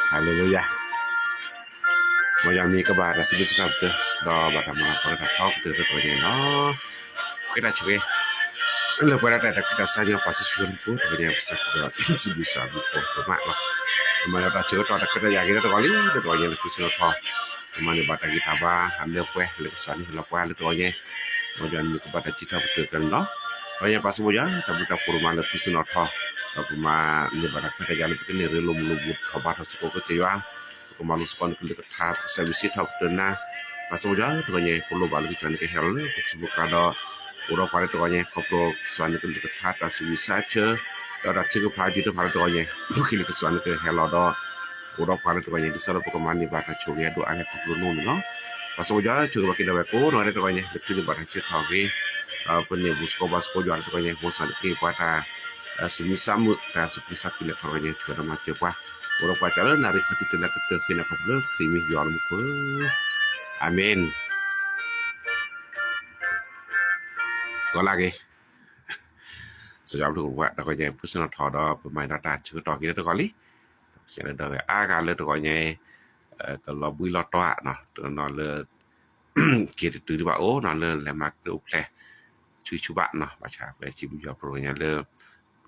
Haleluya. Mayang ni ka ba kasi bisa ka do ba ta ma pa ta talk to ko ni no. Kita cuy. Le pueda ta kita saja posisi pun to ni bisa ka bisa ko ma no. Mana ta cuy to ta kita ya kita to kali to ni ku so to. Mana ba ta kita ba hamle pue le suan le pue le to ni. Mayang ni ka ba ta cita betul kan no. Mayang pas mo ya ta buta kurma le ku so to. Kuma le ba ta kita ya le ni re lo mu lu ko ba ta so ko te ya. Kuma lu spon ku le ta service ta to na. Pasal ja to ni perlu balik ke ke hel ke cuba kada ora pare to ni kopro suan ke ke ta ta research da cuba pagi to pare to ni kili ke suan ke hel da ora pare to ni disara ko mani ba ta chuge do ane kopro no no pasal ja cuba kita ba ko no to ni ke ba ta che ta ge punya busko basko ja to ni bosan ke pa ta sumisamu ta supisa kile ko ni chuda ma che pa ora pa ta na ri khati na ke ke na kopro timi yo mu ko Amin. Có lagi. Sejauh tu buat tak kau pusing nak thor dah pemain data cukup tak kita tu kali. Saya dah agak le tu kau kalau bui lot toa nah tu nak le kita tu juga oh nak le lemak tu pleh. Cui cuba nah baca baca buja pronya le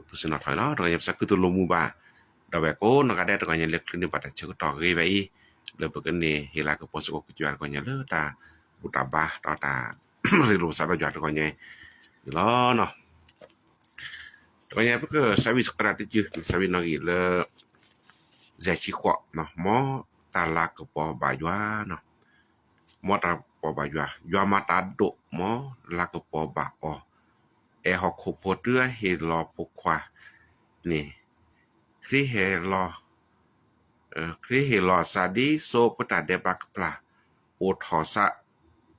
pusing nak thor nah tu kau pasal tu lomu ba. Dah oh nak ada tu kau le klinik pada cukup tak gay bayi. Le begini hila ke pos ko jual ko nya le ta utabah ta rilu sa do jual ko nya lo no to nya ke service strategy service no le za chi ko no mo ta la ke po ba ywa no mo ta po ba ywa ma ta do mo la ke po ba o e ho ko po tu he lo po kwa ni kri he lo kri he lo sa di so pata de bak pla o thosa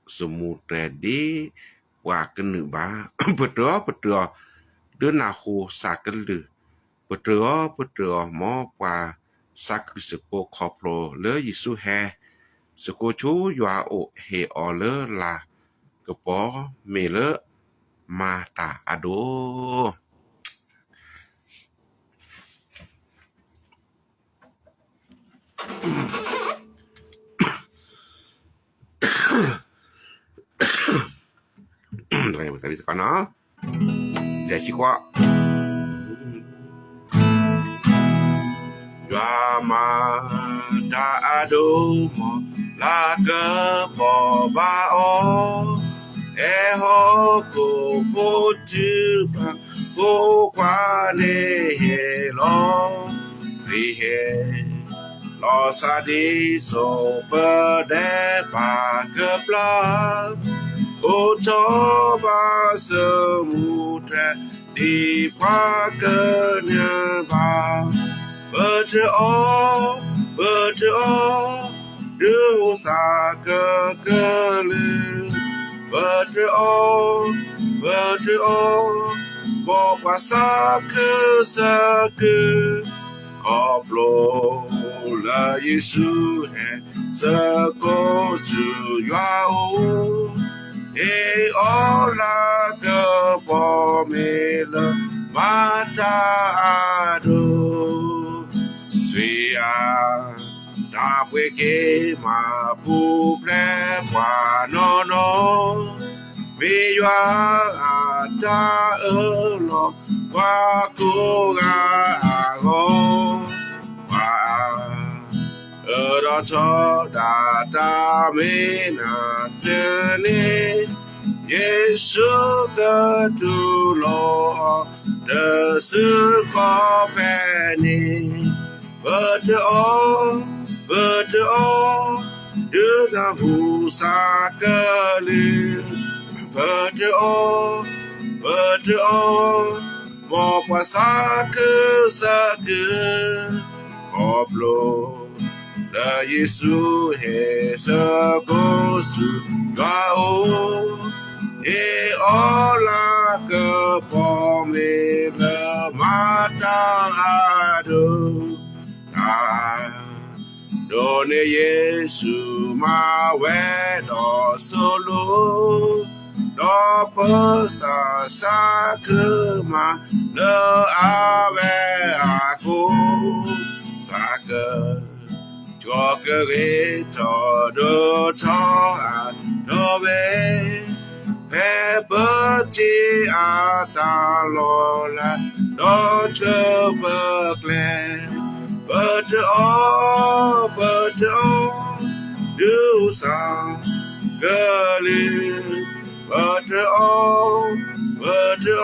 sumudadi wa kenu ba betul de na ho sa kelu betul mo pa sak ko khoplo le yisu he sko chu ywa o he o le la ke po me le ma ta ado Rồi mình sẽ biết con nó sẽ chỉ qua Yamada adomo la ke po ba o e ho ko po tu ba ko kwa ne he lo ri he lo sa di so pe de ba ke pla โอทอบาสมุทรดีพาเกเนบาเปิดอดูสาเกเกลืเปิดบอกว่าสาคือสาคือขอบโลละเยซูแห่สะโกสุยาโอเออลากะปอเมลมาตาโดสวีอาตาเปเกมาปูแพรกว่าโนวิวาอาตาโลวากูกาโกวารอชอดาตาเมนาเตเนเยซูกะตุโลเดสุขอแพนีเบิดโอดูนาหูสากะลืเบิดโอบอกว่าสาคือสาคือขอบโลละเยซูเฮสะโกสุกาโอเออลากะปอเมเบมาตาโดโดเนเยซูมาเวดอโซโลดอปสตาสาคือมาเลอาเวอากูสาเกจอกเรทอโดทออาโดเวเพเปจิอาตาโลลาโดเชเบกเลBut all do some girl But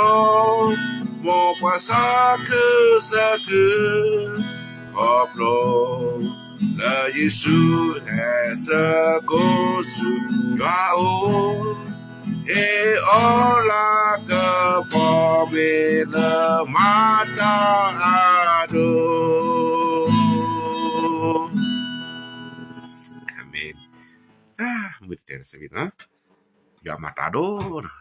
all more pasaka saku Koplo La Yesu has a gosu Gao E ola ka pobe la mata ado Amen มืดแต่สวิตนะอย่ามาตาโดนะ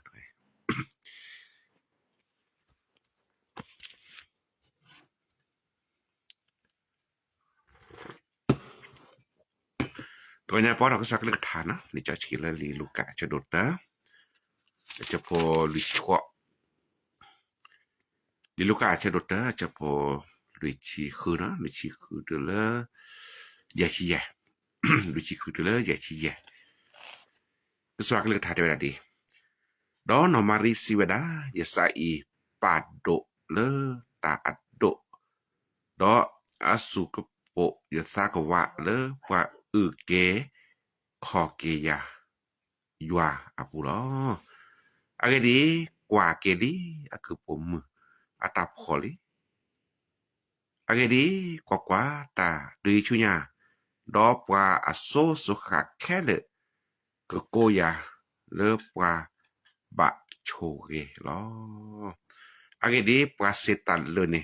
ตัวนี้พอเราก็สักเลือกทานนะนี่จะชิลลีลูกะจะดดนะจะพอลิชวลีลูกะจะดดนะจะพอลิชิคือนะลิชิคือเดลยาชิยะลิชิคือเดลยาชิยะก็สักเลือกทานได้เวลาดีดอนอมาริสิเวดายะซาอีปาโดเลตาอัดโดดออาสุกโปยะซากวะเลวะอึเกคอเกยายัวอาปุลออะเกดีกว่าเกดีอะคือปมอะตาพอลิอะเกดีกว่าตาดุยชุญาดอปวาอะโซสุขะแค่เลกโกยาเลปวาบะโชเกลออะเกดีปวาเซตันเลเน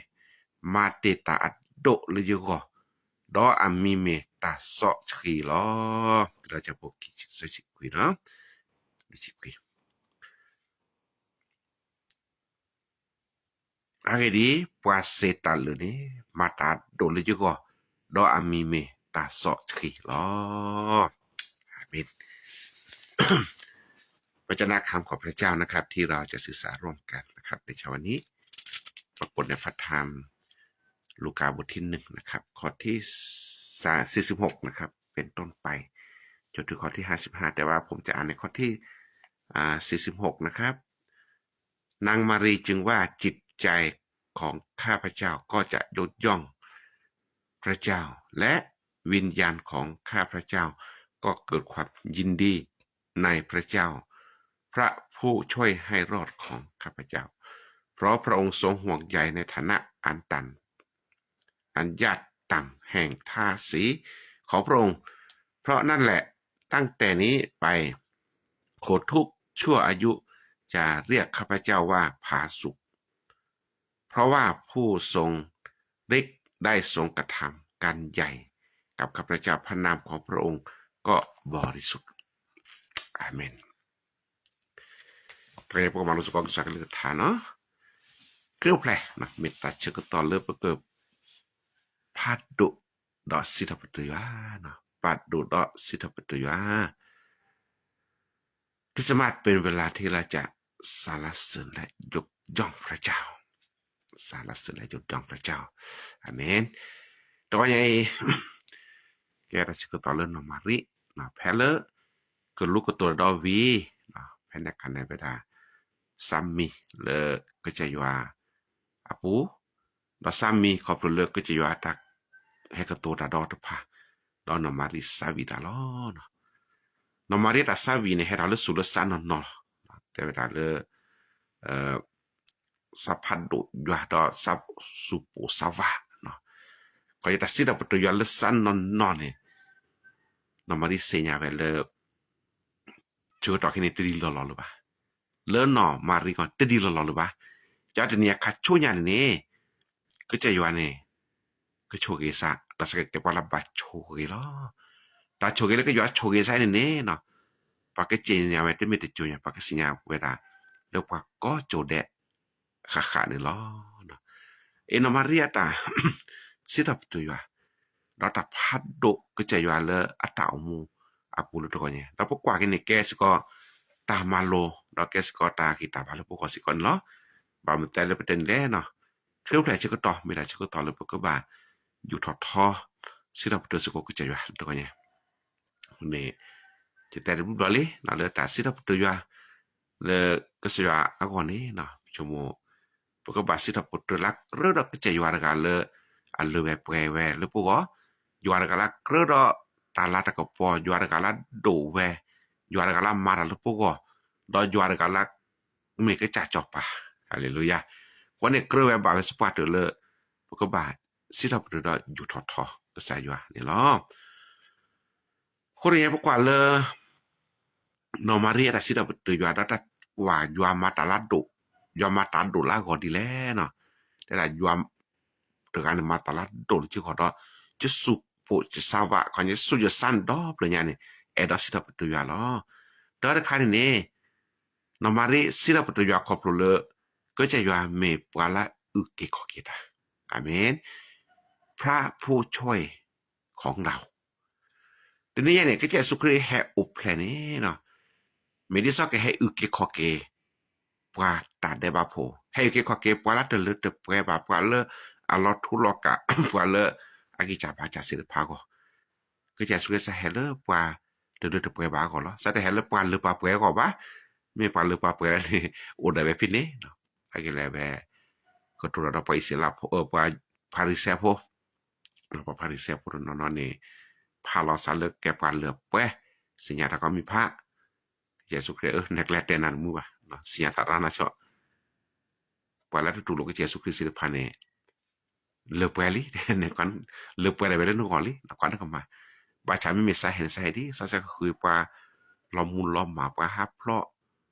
มาเตตาอัดโดเลยกอดออามิเมตาซอชรีลอเราจะบอกกิสชิกุยเนาะดิชิกุยอะเกดีปวาเซตันเลเนมาตาโดเลยกอดออามิเมตาซอชรีลออาเมน พระเจ้าคำของพระเจ้านะครับที่เราจะศึกษาร่วมกันนะครับในเช้าวันนี้ปรากฏในพระธรรมลูกาบทที่1นะครับข้อที่46นะครับเป็นต้นไปจนถึงข้อที่55แต่ว่าผมจะอ่านในข้อที่46นะครับนางมารีจึงว่าจิตใจของข้าพเจ้าก็จะยกย่องพระเจ้าและวิญญาณของข้าพระเจ้าก็เกิดความยินดีในพระเจ้าพระผู้ช่วยให้รอดของข้าพเจ้าเพราะพระองค์ทรงห่วงใยในฐานะอันตันอันยากต่ำแห่งทาสีของพระองค์เพราะนั่นแหละตั้งแต่นี้ไปโขทุกข์ ชั่วอายุจะเรียกข้าพเจ้าว่าผาสุกเพราะว่าผู้ทรงฤทธิ์ได้ทรงกระทำการใหญ่กับข้าพเจ้าพระนามของพระองค์ก็บริสุทธิ์อาเมนเรียกมารู้สึกสักเลือฐานเนาะเครื่องแพร่นะเมตตาเชกตอเลือประเกิบพัดดุดอสิทธปตุยาเนาะปัดดุดอสิทธปตุยาที่สามารถเป็นเวลาที่เราจะสรรเสริญและยกย่องพระเจ้าสรรเสริญและยกย่องพระเจ้าอาเมนตัวใหญ่แกราชกตอเลือนมารินะแพเลก็ลูกตัวดอวีนะแพนกันในเวลาซัมมีเลก็จะอยู่อาปูดอซัมมีขอบเลก็จะอยู่ตักให้กตัวดอตพาดอนมาริสาวิตาลอนนมาริตาสาวิเนี่ยให้เราสุลสันนอแต่เวลาสัพพัดดุยาดอสัพสุโปสาวะเนาะก็จะสิดาปตุยาลสันนอเนี่ยนมาริเซญาเวลจูตอคินติดิลลอลบาเลนอมาริก็ติดิลลอลบาจาตเนี่ยคัชโชญาเนี่ยก็จะอยู่เนี่ยก็โชเกซะราสกเกปลาบาโชเกลอตาโชเกลก็อยู่โชเกซะเนี่ยเนาะปากเจญาเวตเมตจูญาปากสิญาเวลาแล้วปากก็โจเดขานี่ลอเนาะเอนมาริอาตาสิตาปตุยาดอตาพัดโดก็จะอยู่เลอะตาอมูอาปูลตก็เนี่ยแล้วพวกกว่ากันเนี่ยแกสก็ตามาโลดอกแกสก็ตากิตาบาลพวกก็สิก่อนเนาะบามันแต่ละประเด็นแลเนาะเครื่องแผลชก็ต่อไม่ได้ชก็ต่อเลยพวกก็บาอยู่ทอทอสิตาปตุสก็จะอยู่ตก็เนี่ยนี่จะแต่รูปดอลินะเลตาสิตาปตุยาเลก็สิว่าอะก่อนนี้เนาะชั่วโมงพวกก็บาสิตาปตุลักเรดก็จะอยู่อะไรกันเลยอันเลยแบบแวหรือพวกก็อยู่อะไรกันละเรดตาลาตะก็พออยู่อะไรกันละโดแวอยู่อะไรกันละมาหรือพวกก็ดอยู่อะไรกันละเมก็จะจบป่ะฮาเลลูยาคนเนี่ยเกรแวบาสปาร์ตเลยพวกก็บาสิตาปตุดอยู่ทอทอก็ใส่อยู่นี่เนาะคนเนี่ยพวกว่าเลยนอมาเรียดสิตาปตุอยู่ดัดว่าอยู่มาตาลาโดอยู่มาตาโดลาก็ดีแลเนาะแต่ละอยู่ตะกันมาตาลาโดจิขอดจะสุโปจะสาวะคอนจะสุจะสันดอเปล่าเนี่ยเอดสิตาปตุยาลอดอดคันนี่นอมาเรสิตาปตุยาขอบเลก็จะอยู่เมปวาละอุเกขอเกตาอาเมนพระผู้ช่วยของเราทีนี้เนี่ยก็จะสุคริแฮอุแพลนี่เนาะเมดิซอกให้อุเกขอเกปวาตาได้บาโพให้อุเกขอเกปวาละเตลเตปวบาปวาเลอลอทุลอกะปวาเลอากิจาบาจาสิพาก็จะสุเกสะเฮเลปวาเตเตปวบาก็ลอสะเตเฮเลปวาเลปาปวก็บาเมปาเลปาปวนี่โอดาเบพิเนเนาะอากิเลเบก็ตุระไปสิลาปวาพาริเซโพปาริเซโพนอนนี่พาลอสาเลแกปวาเลปวสิญญาตะก็มีพระเยซูคริสต์นักแลเตนันมูบาเนาะสิญญาตะรานะชอปวาละตุโลกเยซูคริสต์พาเนle pueli ne kan le puede ver no goli na kan ka ma ba cha mi mensaje en sai di sa sa khu pa lo mu lo ma pa ha plo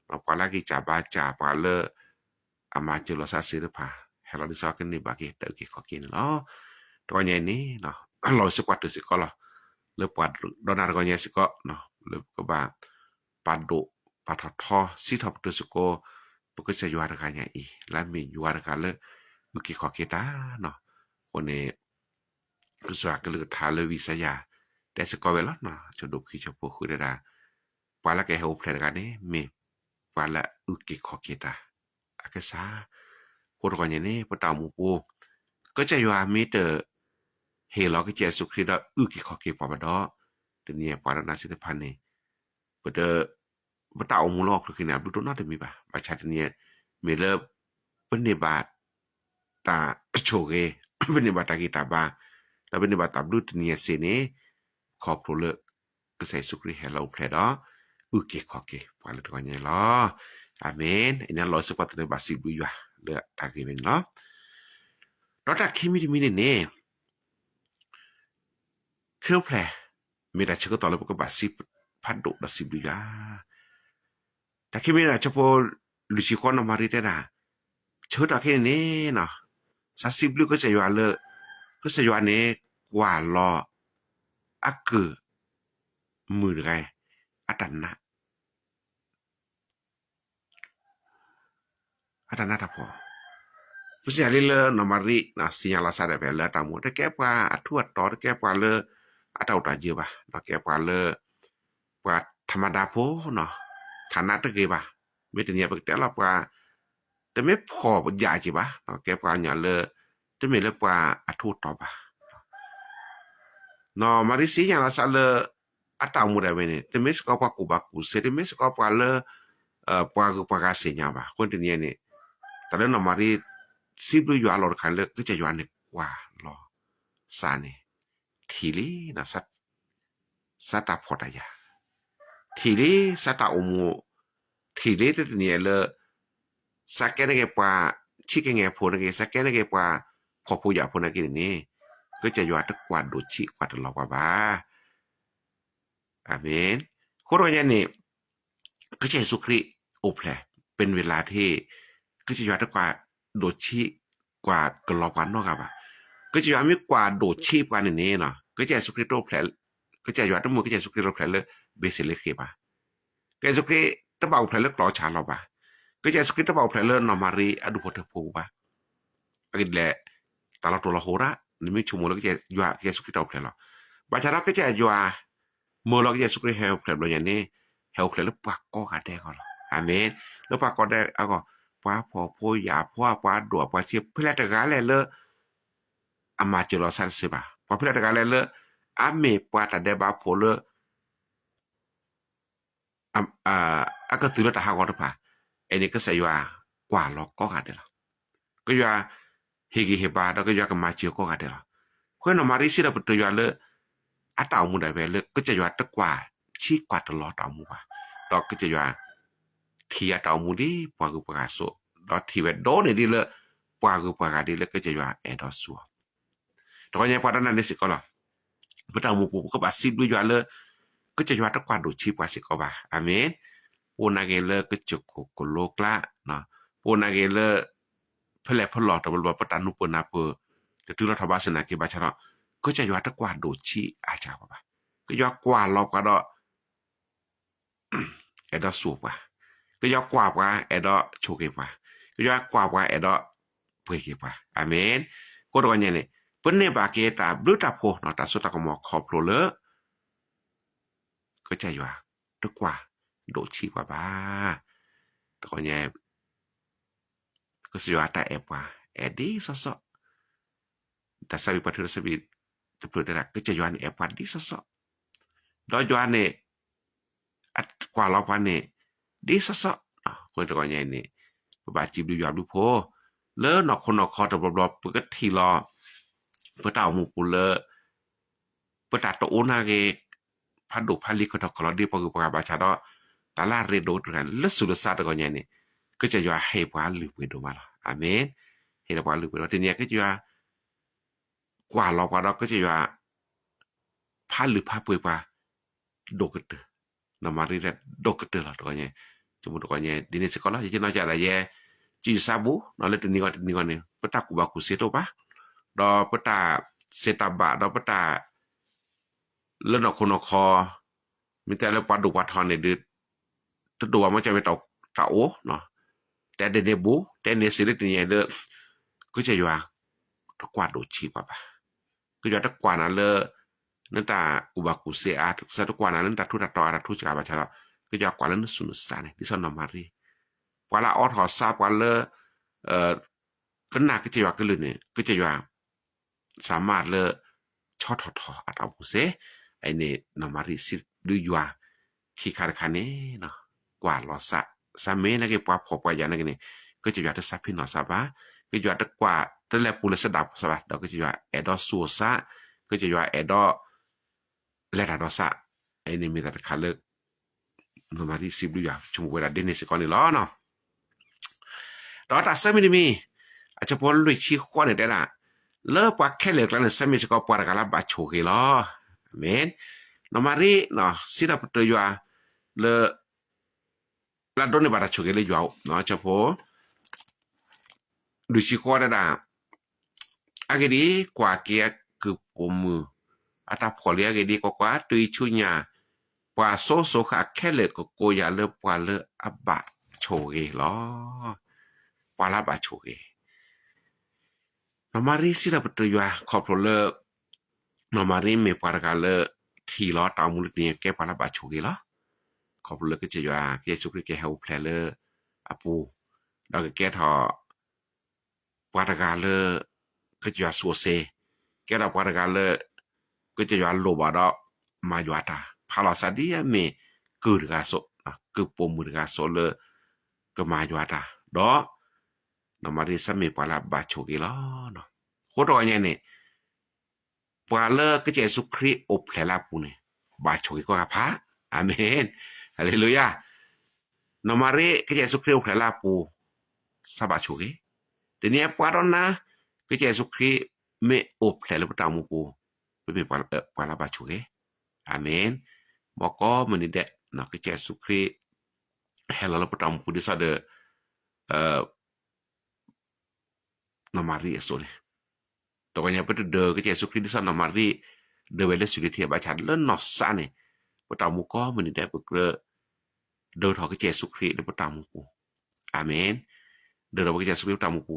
na pa la ki cha ba cha pa le ama che lo sa se de pa hello di sa ken ni ba ki te ki ko ki no to nya ni no lo se kwa te se ko lo le pa do na ko nya se ko no le ko ba pa do pa tho tho si tho te se ko bu ko se yu ara ka nya i la mi yu ara ka le bu ki ko ki ta noคนนี้ก็สวากเลยทาเลวิสยาแต่สกอเวลนะจะดูคิชโปคุเดดาปาละแกเฮาเพลกานี่เมปาละอุกิขอเกตาอะกะซาคนก็เนี่ยนี่ปะตามูปูก็จะอยู่อามิเตเฮลอก็เจสุคริสต์อุกิขอเกปะบดอตะเนี่ยปาละนาสิตพันนี่ปะเตปะตามูลอกคือนะบุตรนอตมีบาบาชาตเนี่ยเมเลปนิบาตตาโชเกเป็นบาตากิตาบาแล้วเป็นบาตาบลุตเนียเซเนขอบโปรเลก็ใส่สุคริเฮลาเพลดออุเกขอเกปาลตัวเนี่ยลออาเมนอันนั้นรอสปัตในบาสิบุยะเดตากิเวนเนาะรอตาคิมิมิเนเนเคลเพลมีดาชก็ตอลบก็บาสิพัดโดดสิบุยะ แต่คิมินะจะพอลุชิคอนมาริเตดาเชิดตะเคนี่เนาะซาซิบลูก็จะอยู่เลก็จะอยู่เนี่ยกว่าลออักมือไงอัตันนะตะพอผู้เสียเลยนมารินะสิญาลาซาได้ไปแล้วตามหมดแต่แก้ปว่าอัทวดต่อแก้ปว่าเลยอัตาอุตาเยอะบ่เนาะแก้ปว่าเลยว่าธรรมดาโพเนาะฐานะตะเกบ่เมตเนี่ยปกติแล้วว่าแต่ไม่พอบ่ยาจิบ่เนาะแก้ปว่าหยังเลยจะมีเลยว่าอัทวดต่อบ่เนาะมาริสิญาลาซาเลยอัตาหมดได้เนี่ยแต่ไม่สก็ว่ากูบากูเสแต่ไม่สก็ว่าเลยว่ากูว่าก็สิญาบ่คนที่เนี่ยนี่แต่แล้วเนาะมาริสิบอยู่alor kan le ke jwa ne kwa lo sa ne thili na sata phota ya thili sata omu thili te ne le sakene ke pa chike nge pho ne ke sakene ke pa kho pho ya pho na ke ni ke jwa ta kwa do chi kwa ta lo ba amen คนว่าเนี่ยนี่ก็จะสุคริโอเพลเป็นเวลาที่ก็จะอยู่ตะกว่าโดดชีกว่ากลอกว่าเนาะครับก็จะอยู่มีกว่าโดดชีกว่านี่เนาะก็จะสุคริโตเพลก็จะอยู่ตะหมู่ก็จะสุคริโตเพลเลยเบสิเลเคบ่ก็สุคริตะเบาเพลเลยกลอชาเราบ่ก็จะสุคริตะเบาเพลเลยนอมารีอดุโพเทโพบ่ก็แลตลอดตัวละโหระนี่มีชั่วโมงแล้วก็จะอยู่ก็จะสุคริโตเพลแล้วบาชาก็จะอยู่โมลก็จะสุคริเฮลเพลบ่อย่างนี้เฮลเพลแล้วปักก็ได้ก็อาเมนแล้วปักก็ได้ก็ว่าพอโพยาพอว่าดัวว่าเสียเพลตะกาแลเลอามาจรสันสิบาพอเพลตะกาแลเลอาเมปว่าตะได้บาโพเลก็ตือตะหาก็ตะพาไอ้นี่ก็ใส่ว่ากว่าลอกก็กันได้ล่ะก็ว่าเฮกิเฮบาแล้วก็ว่าก็มาจิก็กันได้ล่ะเพิ่นมาริสิระปตยว่าเลอะตาหมู่ได้ไปเลก็จะว่าตะกว่าชีกว่าตลอดตาหมู่ว่าดอกก็จะว่าที่ตาหมู่ดีปว่ากูประกาศดอกที่เวดโดนี่ดิเลยปว่ากูประกาศดิเลยก็จะว่าแอดอสัวตอนนี้พอนั้นนี่สิก็ล่ะพระตาหมู่กูก็บาสิบด้วยว่าเลยก็จะว่าตะกว่าดูชีกว่าสิก็บ่าอาเมนปูนาเกเลก็จุกกโลกละเนาะปูนาเกเลเพลพลอตบบ่ปตันุปนาเปจะตุรัฐบาลสนาเกบาชะก็จะว่าตะกว่าดูชีอาจารย์บ่ก็ว่ากว่าลอบก็ดอแอดอสัวบ่ก็ว่ากว่าแอดอโชเกบ่ก็ว่ากว่าแอดอเปเกบ่อาเมนก็ดอเนี่ยนี่เปิ้นเนี่ยบาเกตาบลุตาโพเนาะตาสุตะก็หมอขอบโพเลก็จะว่าตะกว่าโดชีกว่าบ้าตอนนี้ก็สิว่าแต่แอบว่าแอดีซอแต่สวิปัทรสวิตะปลุได้ก็จะย้อนแอบว่าดีซอดอยย้อนนี่อัดกว่าเราว่านี่ดีซอคนตอนนี้นี่บาจิบดูยามดูโพเลอเนาะคนเนาะคอตะบลบๆก็ทีรอเพิ่นเอาหมู่ปุเลเพิ่นตัดโตนาเกพันดุพันลิก็ตอกลอดีปกบาชาดอตาลาเรโดกันลสุลซาตก็เนี่ยนี่ก็จะอยู่ให้ปาลือไปดูมาล่ะอาเมนให้ปาลือไปทีนี้ก็จะอยู่กว่าเราก็จะอยู่พาลือพาป่วยปาดกตนมารีดกตล่ะตก็เนี่ยสมมุติก็เนี่ยดินสกอลจะน้อยจะละแยจีซาบูนอเลตนี่ก็นี่ปตากูบากูเซโตปะดอปตาเซตาบะดอปตาเลนอคนคอมีแต่ละปาดุปาทอนเนี่ยตะดัวมันจะไปตาโอเนาะแต่เดเนบูแต่เนสิริตเนี่ยเลยก็จะอยู่ตะกวาดโดชีป่ะก็อยู่ตะกวาดนั่นเลยนั่นตาอุบากุเซอาสะตะกวาดนั่นตาทุตะตออาทุจกาบาชะก็จะกวาดนั้นสุนสานดิซอนมารีกว่าละออทอซาปว่าเลก็น่าก็จะอยู่ก็เลยเนี่ยก็จะอยู่สามารถเลยชอทออาตาบุเซไอ้นี่นมาริสิดูอยู่คีคาร์คาเนเนาะกว่าลอซาเมนะเกปว่าพอปว่าอย่างนั้นนี่ก็จะอยู่ตะซาพินอซาบาก็อยู่ตะกว่าตะแลปุลสดับซาบาดอกก็จะอยู่แอดอซัวซาก็จะอยู่แอดอแลดาดอซาไอ้นี่มีแต่คาเลนมาริสิดูอยู่ชุมเวลาเดนิสก่อนนี่ล้อเนาะตอนตาซามิมีอาจจะพอลุยชีขวเนี่ยได้ล่ะเลอปว่าแค่เหลือแล้วซามิสก็ปว่ากะลาบาโชเกล้ออาเมนนมารีเนาะสิตาปตยัวเล la donne bara chokele jwao no chapo du chikora da agedi kwa kia ku pomu ata phole agedi kwa tui chunya pa so kha khele ko ya le pa le aba choge lo pa la ba choge nomari sira betu ya khoplo nomari me parga le thi lo ta mu ni ke pa la ba choge lo khoplo ke che ya ke su ke ha u phle le apu da ke tho parga le ke ya so se ke da parga le ke che ya lo ba da ma ya ta pa la sa di me ku ga so ku po mu ga so le ke ma ya ta do nomari sa me pa la ba choge lo no ko to nya ne pa le ke che su kri o phle la pu ne ba choge ko ga pha amen haleluya nomari ke che su kri o phle la pu sa ba choge de ne pa ron na ke che su kri me o phle le ta mu pu pe pa la ba choge amen bo ko mo ni de no ke che su kri hela le ta mu pu de sa de nomari eso ne to nya pe de ke che su kri de sa nomari de vele su ke ba chat le no sa ne po ta mu ko mo ni de pe de tho ke che su kri de po ta mu pu amen de ro ke che su kri ta mu pu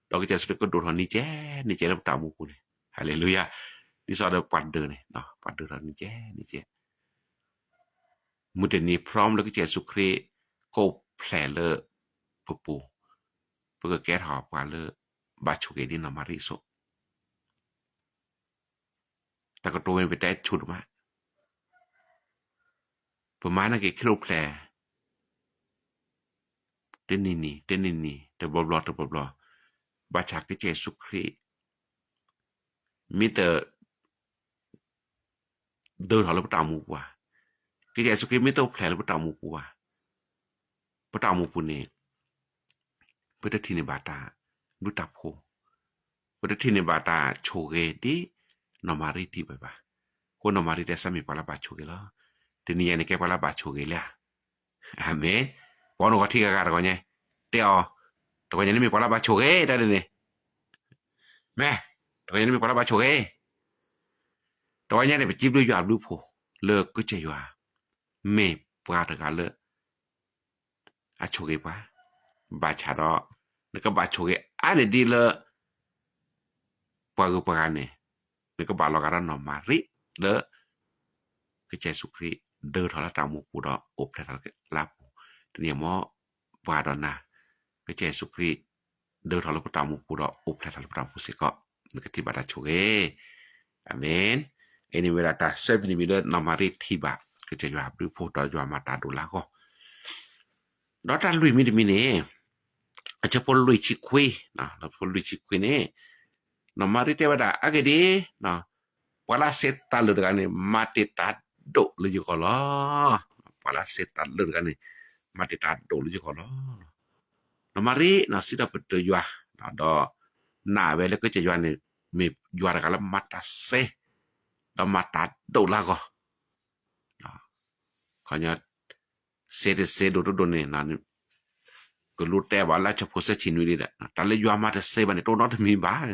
do ke che su ko do tho ni che le ta mu pu ne haleluya di sa de pat de ne no pat de ni che mu de ni prom le ke che su kri ko phle le pu pu pe ke tho pa le ba chu ke di no mari so ta ko to wen pe te chu maประมาณนั้นคือแพลเตนี่แต่บลอๆบาชักที่เจสุคริมีแต่เดินหอแล้วบ่ตามหมู่ว่าคือเจสุคริมีแต่แพลแล้วบ่ตามหมู่ว่าบ่ตามหมู่ปุ่นนี่เพิ่นที่ในบาตารู้ตับโคเพิ่นที่ในบาตาโชเกดินอมาริติไปบ่โคนอมาริแต่สามีปาลาบาโชเกลทีนี้เนี่ยแกปาลาบาโชเกละอาเมนปอนก็ที่กะก็เนี่ยเตอตก็เนี่ยมีปาลาบาโชเกได้เนี่ยแม่ตก็เนี่ยมีปาลาบาโชเกตก็เนี่ยไปจิบดูยอดดูโพเลิกก็จะอยู่เมปาตะกะเลอะโชเกปะบาชาดอแล้วก็บาโชเกอันนี้ดีเลยปากุปะเนี่ยแล้วก็บาลอกะนอมาริเลก็ใจสุคริเดินทอละตามูปูดออบทะลาปูเนี่ยมอวาดอนะก็ใจสุคริเดินทอละตามูปูดออบทะละตามูสิก็นึกที่บาดาโชเกอาเมนเอนิเวลาตาเซบนิมิเลนอมาริที่บาก็จะอยู่บริโภคต่ออยู่มาตาดูลาก็ดอตาลุยมิดมิเนอาจจะพอลุยชิคุยนะแล้วพอลุยชิคุยเนี่ยนอมาริเตวดาอะเกดีนะpala setan le kan mati tado le ko lo pala setan le kan mati tado le ko lo no mari na sida petu yua na do na vele ke je yuan ni me yuar kala mata se do mata do la ko kanya se do ne na ni ko lu te ba la cha pose chinwi ni da ta le yua mata se ba ni to not mi ba ni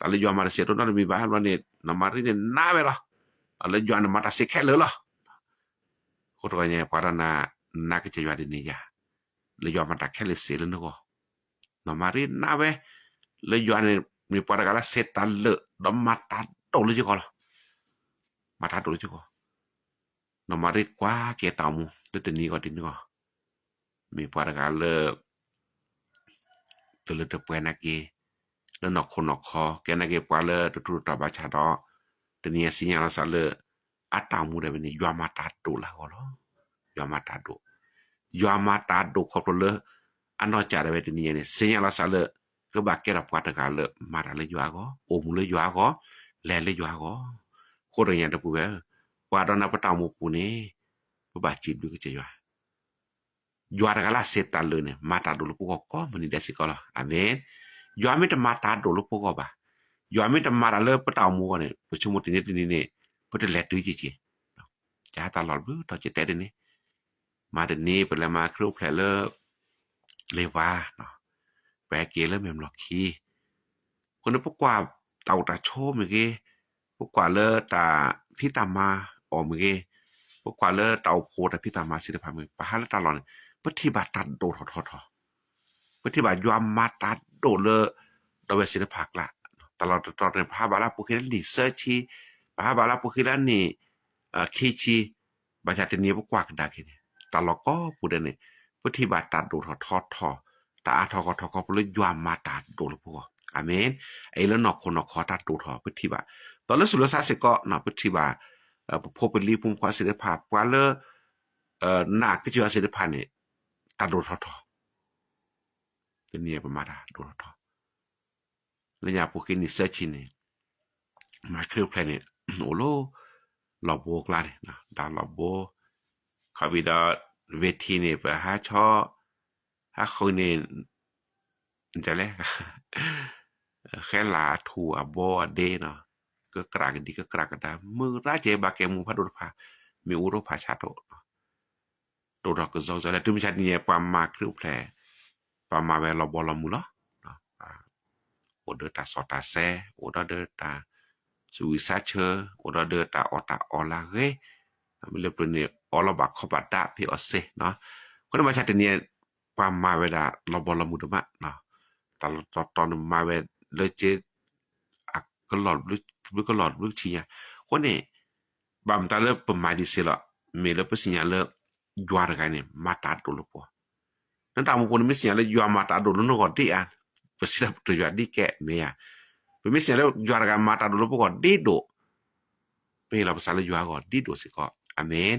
ale yo amara se to na mi ba lo ne na mari ne na be lo ale yo na mata se ke lo ko to nya para na ke yo de ni ya le yo mata ke le se le no na mari na be le yo ne mi para gala se ta le do mata to le ko mata to le ko na mari kwa ke ta mu de ni ko din ko mi para gala to le to pe na ke le no ko ke na ke pa le tu ta ba cha do de ni sinya la sa le ata mu de ni yo mata do la ko lo yo mata do ko le ano cha de ni ne sinya la sa le ke ba ke ra pa ta ka le ma ra le yo ko o mu le yo ko le yo ko ko ro nya de pu be pa do na pa ta mu pu ni ba chi du ke che yo ra ka la se ta le ne mata do lu pu ko mo ni de si ko lo amen yo mi ta mata do lu pu ko ba yo mi ta mara le pa ta mu ko ne pu chu mu ti ni ne pu te le tu ji ji ja ta lo bu to che te de ni มาเดนี้เปละมาครูแพลเลอร์เลวาเนาะแปลเกเลอร์แมมล็อกคีคนนี้พวกว่าเต่าตาโชมอีกพวกว่าเลอตาพี่ตามาออมอีกพวกว่าเลอเต่าโพตาพี่ตามาสิทธิภาพมือปะหาตาลอนปฏิบัติตัดโดทอปฏิบัติยอมมาตัดโดเลอดเวสิทธิภาพละตลอดตอนในภาพบาลาปุคิลันรีเสิร์ชภาพบาลาปุคิลันนี่คีชีบาจาตนี้พวกว่ากันได้นี่ตลอดก็พูดนี่ปฏิบัติตัดโดทอตาทอกทอกเลยยอมมาตัดโดลพวกอาเมนไอ้แล้วนอกคนนอกขอตัดโดทอปฏิบัติตอนแล้วสุรศาสตร์ก็นะปฏิบัติพบเป็นรีพุ่มความสิทธิภาพว่าเลนาคที่จะสิทธิภาพนี่ตัดโดทอเป็นเนี่ยประมาณโดทอแล้วอย่าพวกนี้เสิร์ชนี่มาคลิปแพลนนี่โอโลลอบโบกลาเนี่ยนะดาวลอบโบขวิดาเวทีนี่ไปหาชอหาคนนี่จะแลแค่ลาถูอโบอเดเนาะก็กรากดีก็กรากดามือราเจบาเกมูพะดุภามีอุโรภาชาโตโตดอกก็ซอแล้วตุมชัดนี่ปามมาคลิปแพลปามมาเวลาบอลมูลเนาะโอเดตาสอตาแซโอเดตาสุวิซาเชอโอเดตาออตาออลาเรมีเลปนี่ออลบักขบัดดาพี่ออเซเนาะคนมาชัดนี่ปามมาเวลาลบอลมูดมะเนาะตอนมาเวเลยเจอักก็หลอดลึกก็หลอดลึกทีคนนี่บามตาเลปมาดิสิละมีเลปสิญาเลยอร์กันนี่มาตาดลปอนั่นตามคนไม่สิญาเลยยอมาตาดลนก็ดีอ่ะปสิละตัวยอดีแกเมียเป็นไม่สิญาเลยยอร์กันมาตาดลปก็ดีโดเป็นเราภาษาเลยยอก็ดีโดสิก็อาเมน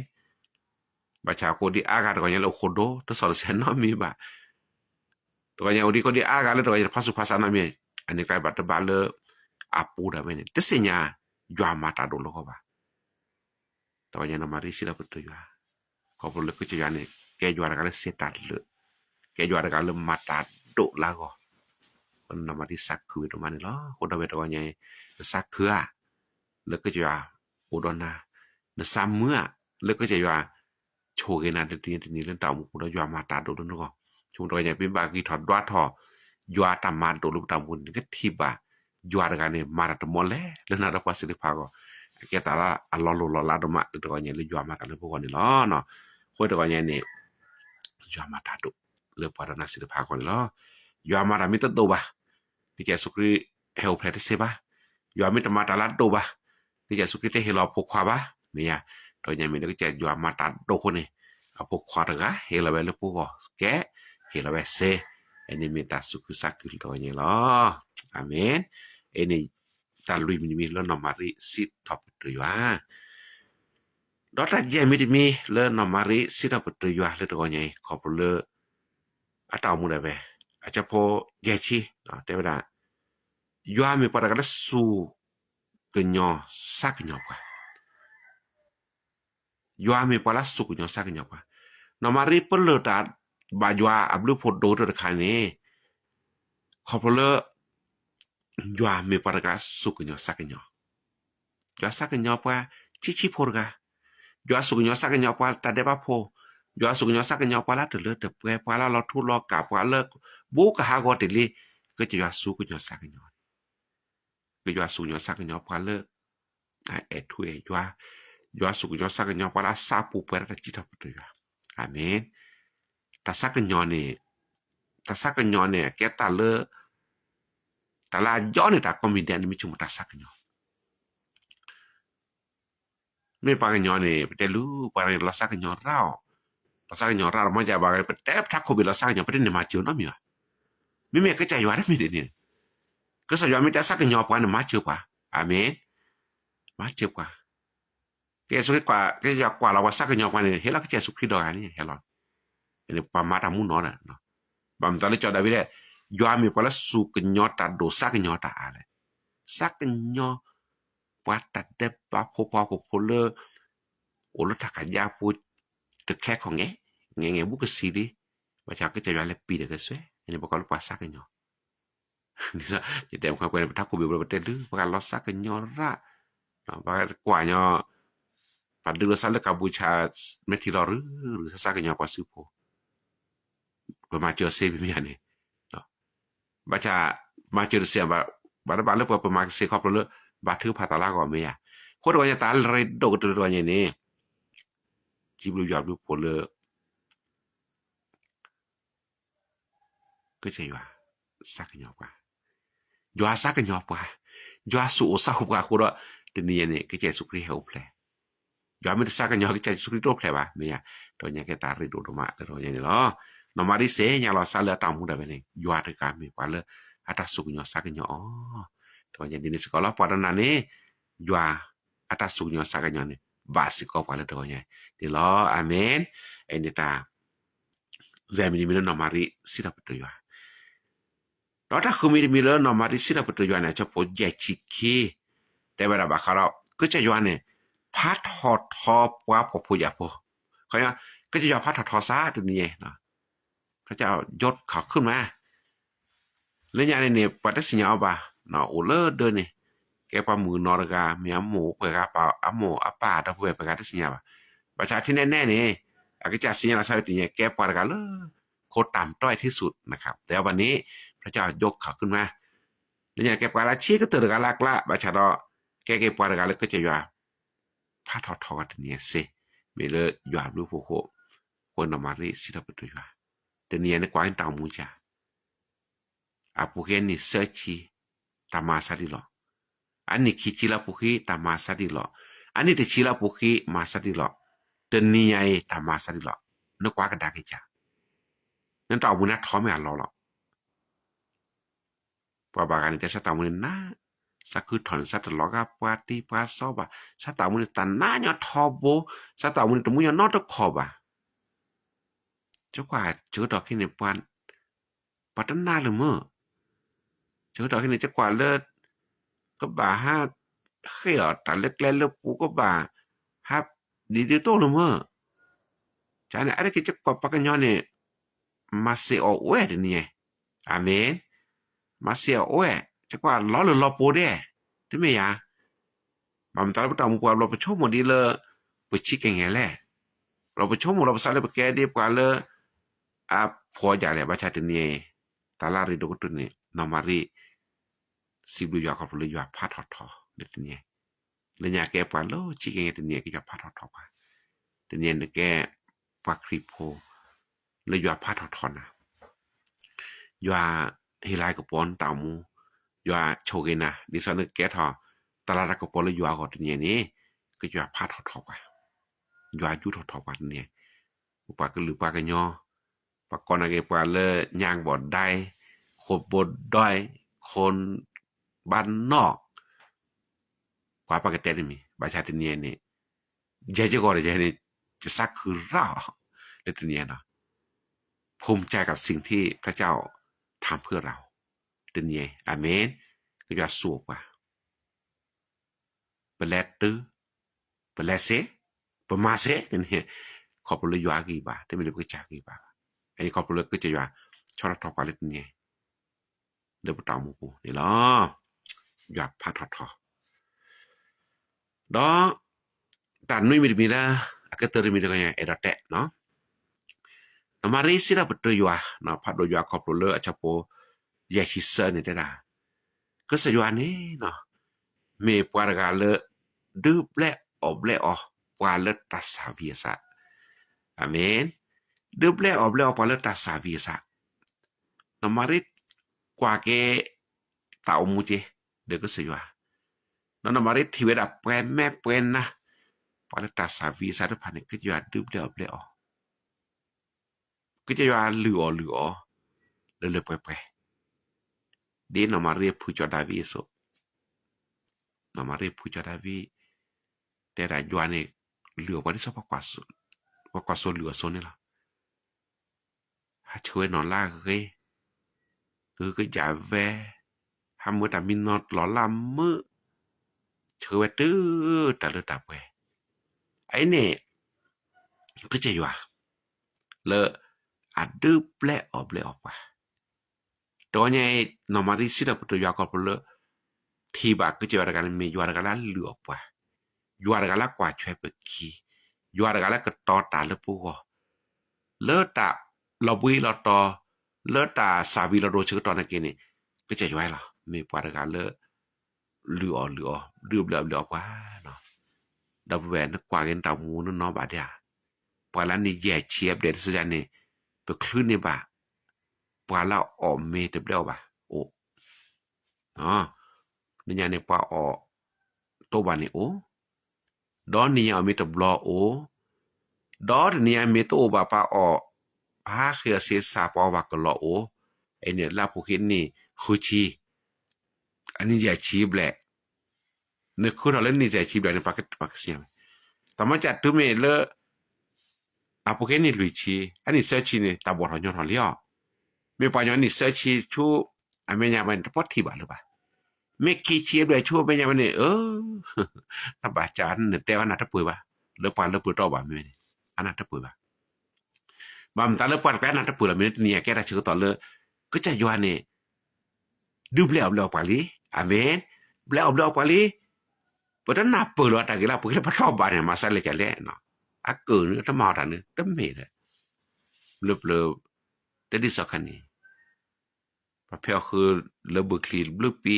บาชาโคดีอากาศก็ยังเราโคโดตสอนเสนอมีบาตัวอย่างอุดิko di agale to ya pasu pasana mi ani kai batta balle apuda bene tesenya jwa mata do lo ko ba to ya na mari sila putu ya ko pro le ku ya ne ke jwa ga le setat le ke jwa ga le mata do la ko on na mari sakku to mane lo ko da be to nya sakku a le ku ya udona na samua le ku ya choge na de ni le ta mu ko da jwa mata do no ko chúng tôi nhận biết bà ghi thọt đoát thọ dọa tạm màn tổ lúc tạm hồn cái thi bà dọa được này mà đặt món lẽ nên là quá sự phá go cái ta là lo lo la đồ mà được gọi nhận lấy dọa mà ta lấy bộ con này lo nó khôi được gọi nhận này dọa mà ta đủ lấy bỏ ra nát sự phá con lo dọa mà ta mi tất đồ bà cái cái sukri help hết thế bà dọa mi mà ta lát đồ bà cái cái sukri thế help phục khoa bà mày rồi nhận mình được cái dọa mà ta đồ con này phục khoa được á help về lấy phục go cái Hela vese ene meta suku sakul tonya lo amen ene talui mi lo nomari sit top tu ya dota je mi le nomari sit top tu ya le tonya kopule atau mu da be acha po gechi no te bada yo mi para kala su kenyo saknyo pa yo mi para su kenyo saknyo pa nomari perlu ta bajwa ablu podo to khane khopolo jwa me paraga sukunyo sakenyo jwa sakenyo pa chichi porga jwa sukunyo sakenyo pa ta de ba po jwa sukunyo sakenyo pa la to le te pe pa la lo thu lo ka pa le bu ka ha go te le ke jwa sukunyo sakenyo ke jwa sukunyo sakenyo pa le ai thu e jwa sukunyo sakenyo pa la sa pu per ta chi ta pu ya amen ta sakenyo ne ke ta le ta la jo ne ta komedian mi chumu ta sakenyo me pa kenyo ne te lu pa la sakenyo rao la sakenyo rao ma ja ba pe te ta ko bi la sakenyo pe ne ma chu no mi wa mi me ke cha yo mi de ne ke sa yo mi ta sakenyo pa ne ma chu pa amen ma chu pa ke so ke ya kwa la wa sakenyo pa ne he la ke su kri do ga ni he la ini pamata mu no na no bam tale cho davide yo ami pala su kenyota dosa kenyota ale sak kenyo pata de pa po ko pole o lo takanya pu te kle ko nge bu ke sidi ba cha ke ya le pi de ke se ini bakal pa sak kenyo nisa je dem ka ko ta ko bi bo te du ba lo sak kenyo ra no ba kwa nyo ปัดดึกซะแล้วก็บูชาเมทิลอหรือซะก็ยอปอซื้อโพประมาณเจอเซบิมีอันนี้เนาะบาจามาเจอเสียบาดบาเลยประมาณเซครอบเลยบาถือพาตาลาก็มีอ่ะคนว่าจะตาเรดกตัวนี่จิบลูยอดลูโพเลก็ใช่ว่าสักยอกว่ายัวสักยอกว่ายัวสู่สักกว่าคนตนี่เนี่ยก็จะสุครีเฮาแพลยัวไม่สักยอกก็จะสุครีโตแพลว่าเมียตัวเนี่ยก็ตาเรดโดมาตัวเนี่ยเนาะนอมาริเซญาลอซาเลตามุดาเบนี่ยัวตะกามีกว่าเลยอาตาสุกยอสักยอตัวเนี่ยดินสกอลปอดนานี่ยัวอาตาสุกยอสักยอนี่บาสิกกว่าเลยตัวเนี่ยดิลออาเมนเอนิตาZamini mila nomari sira petuya. Dota khumiri mila nomari sira petuya na chapo jechiki. Debara bakara kecha yuane pat hot hop wa popo yapo. Kaya kecha ya pat hot sa tu ni na. พระเจ้ายศเขาขึ้นมาแล้วญาณนี่ปัตสิญาบ่เนาะโอเลเดินนี่แกปามือนอรกาเมียหมูเปกาปาอะหมูอะปาตะเวปกาตสิญาบ่ประชาที่แน่ๆนี่อากิจสิญาสายติเนี่ยแกปากาเลโคตรต่ำต้อยที่สุดนะครับแต่วันนี้พระเจ้ายกเขาขึ้นมาแล้วญาณแกปาละชี้ก็เตอกาลักละประชาดอแกปากาเลยก็จะอยู่พาทอทอกันเนี่ยเสเมเลยอยู่รูปโคคนมาริสิตะปตุยาTenia ne kwa ta mucha. Apuke ni searchi tamasa dilo. Ani kichila puki tamasa dilo. Ani te chila puki masa dilo. Tenia e tamasa dilo. Ne kwa ka dakicha. Nan ta muna thome a lolo. Pa bagani te sa ta muna na sa ku thon sa ta loga pati pa so ba. Sa ta muna ta na nya thobo. Sa ta muna tu mu nya no to khoba. เจ้ากว่าเจอดอกที่ในปานปัตนาหรือมื้อเจอดอกที่ในจักว่าเลิศก็บ่าหาเขียวตาเล็กๆแล้วปูก็บ่าฮับดีๆโตหรือมื้อจาเนี่ยอะไรที่จักว่าปากญอนี่มาเสออเวดนี่อาเมนมาเสออเวจักว่าล้อหรือล้อปูเด้ติแม่ยาบำตาบ่ตามกว่าเราไปชมหมดดีเลยไปชิกแงแลเราไปชมเราไปซาเลยไปแกดีกว่าเลยa pojale bacha tenie talari do tuni nomari siblu ya ko lu ya patotho de tenie le nya ke pa lo chike tenie ke ya patotho pa tenie ne ke pa kripo le ya patotho na ya hilai ko pon tamu ya chogena di sana ke tho talara ko pon le ya ko tenie ni ke ya patotho pa ya ju tho pa tenie upa ke lu pa ke nyoปากอนage ปาเลย่างบ่ได้คนบ่ได้คนบ้านนอกกว่าปากเตนี่บาชาติเนี่ยนี่เจๆก็เลยนี่จะสักคือราเลตเนี่ยนะภูมิใจกับสิ่งที่พระเจ้าทำเพื่อเราตเนี่ยอาเมนก็จะสูบว่าเปแลตื้อเปแลเซปมาเซนี่ขอบเลยอยู่อากีบาแต่ไม่รู้ก็จากกีบาอันนี้ก็เปลือกก็จะว่าชอบทอปาเล็ดนี่เดี๋ยวตามมูกูนี่ล่ะอยากพาทอดอตานนุยมีละอะกะเตอร์มีก็ยังเอดะแตะเนาะนมาริสิระปตุยวาเนาะพัดโดยก็เปลือกอะชะโปยะชิเซนี่เด้อก็สยวนนี่เนาะเมปวารกาเลดึบและอบและอปวาเลตัสสาวิสะอาเมนde ble oble opale ta savisa namarit kwa ke ta omuje de ko sewa no namarit thiweda preme pena pale ta savisa de pane ke ya de ble oble o ke ya luo le pepe de namarit pujo davi so namarit pujo davi de ra joane luo pa so pa kwaso luo so ni la ha chue no la ge cứ dạ về ham mưa ta min nọt lọ làm mưa chue tư ta le ta về ấy nè cứ chơi wa le a du ple op wa to nhai normally sit up to ya ko le thi ba cứ chơi raกันมี ya raกัน lu op wa ยวนกันละกว่าช่วยเปิดขี้ยวนกันละก็ต่อตาเลปูก็เลอตาเราบุยเราต่อเลอตาสาวีเราโดชื่อตอนนั้นกินนี่ก็จะย่อยล่ะมีปวดกันเลอเหลือลืมเหลือกว่าเนาะดาวแหวนกว่ากันตาหมูนเนาะบาดยาปว่าแล้วนี่แย่เชียบเด็ดซะจังนี่เปคลื่นนี่บ่าปว่าแล้วออมเมตบแล้วบ่าโอ้นี่ยานี่ปว่าออโตบานี่โอ้ดอนนี่เอาเมตบลอโอ้ดอนี่เมโตบ่าปาออพาเคือเสียสาปอว่าก็ลอโอไอ้เนี่ยลาผู้เห็นนี่คือชีอันนี้อย่าชีบแหละนึกคุณเอาเล่นนี่จะชีบแหละในปากเสียงแต่มาจัดตุเมเลอาผู้เห็นนี่ลุยชีอันนี้เสื้อชีนี่ตาบอดหอนหอนเลี้ยไม่ปานนี่เสื้อชีชูอเมญามันปอดที่บาหรือบ่ไม่ขี้ชีบเลยชูเมญามันนี่ตาบาจานเนี่ยแต่ว่าน่าตะปุยบ่เลอปานเลอปุยต่อบ่แม่นี่อันน่าตะปุยบ่บามตาเลอปานแปะน่าตะปุยละมื้อนี่แกได้ชื่อต่อเลยก็จะอยู่นี่ดูบแล้วปาลีอาเมนแล้วปาลีปะตะนาเปิดว่าตะกิลาปุกะปะทอบาเนี่ยมาซะเลยจะแลเนาะอะเกินตะมาตะนี่ตะเมเลยเลตะดิสอคันนี่ปะเพอคือเลบุคลีบลูปี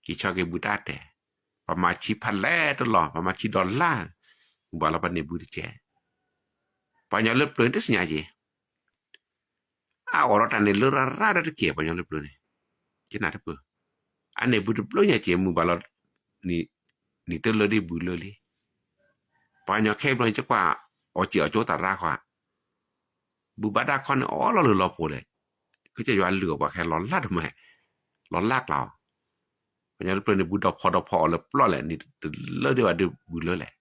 กิชอเกบุตาเตประมาณชิพันแลตลอดประมาณชิดอลลาร์บ่ละปะนี่บุติเจปะญาเลเปลนตะสญาเจอรอตะนี่เลราดะเกปะญาเลเปลนจินาตะเปอันนี้บุตปลญาเจมุบาลนี่เตเลดิบุเลลิปะญาแค่บลจักว่าอจิอโจตาราควาบุบาดาคอนอ๋อลอลอโพเลยคือจะว่าเหลือว่าแค่ร้อนลาดแม่ร้อนลากเราปะญาเลเปลนบุดพอแล้วปลอแหละนี่เลดีว่าดิบุเลแหละ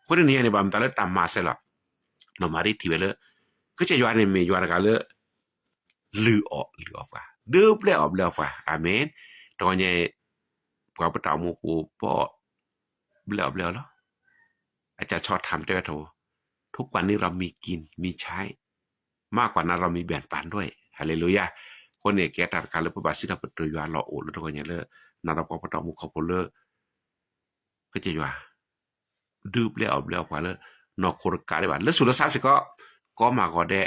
คนนี้เนี่ยบามตาเลตามมาเสละนอมาริทีเวเลก็จะว่าเนี่ยมีว่ากันเลลือออกว่าเดือบแล้วว่าอาเมนตอนนี้ปว่าปะตาหมู่ปูปอแล้วเนาะอาจารย์ชอบถามแต่ว่าโททุกวันนี้เรามีกินมีใช้มากกว่านั้นเรามีแบ่งปันด้วยฮาเลลูยาคนเนี่ยแกตัดการเลยปบาสิทธิ์ปตรยาลอโอแล้วทุกอย่างเลยนาเราปะตาหมู่ขอพลก็จะว่าดืบแล้วกว่าเลยนอกโครกาได้ว่าแล้วสุรศาสตร์ก็มาก็ได้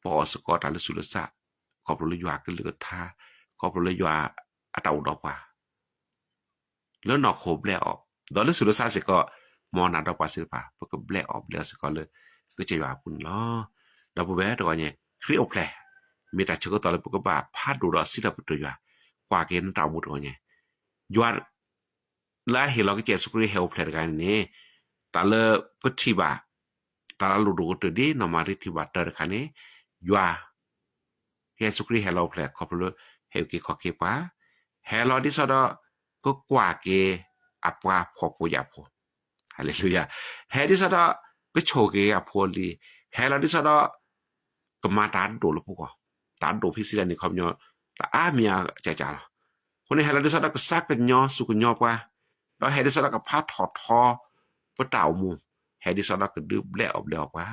ปอสกอตาและสุรศาสตร์ขอพลยาก็เหลือท่าขอพลยาอะตาอุดอกว่าแล้วนอกโคบแล้วดอลสุรศาสตร์ก็มอนาดอกว่าสิปะก็แบลออกแล้วสก็เลยก็จะว่าปุ่นล้อดอกแวตัวเนี่ยคริโอแพลมีตาชก็ตอเลยปก็บาพาดูรอสิตะปุตยากว่าเกนตามุตัวเนี่ยยวนลาเฮลก็เจสุกรีเฮลแพลกันนี่ตาเลปฏิบาตาลลุดูตดีนมาริทิบาตรคันนี่ยัวเฮสุกรีเฮลแพลขอพลเฮลกิขอเกปาเฮลดิสอดก็กว่าเกอัปวาพอปุยาพอฮาเลลูยาเฮดิสอดก็โชเกอพอลีเฮลดิสอดก็มาตาโดลปุกตาโดพิสิลนี่คอมญอตาอาเมียจาคนนี้เฮลดิสอดก็ซักกันญอสุกญอปะแล้วเฮดิสอดก็พาถอดทอปะตาวมูเฮดิสอดก็ดืบแล้วว่า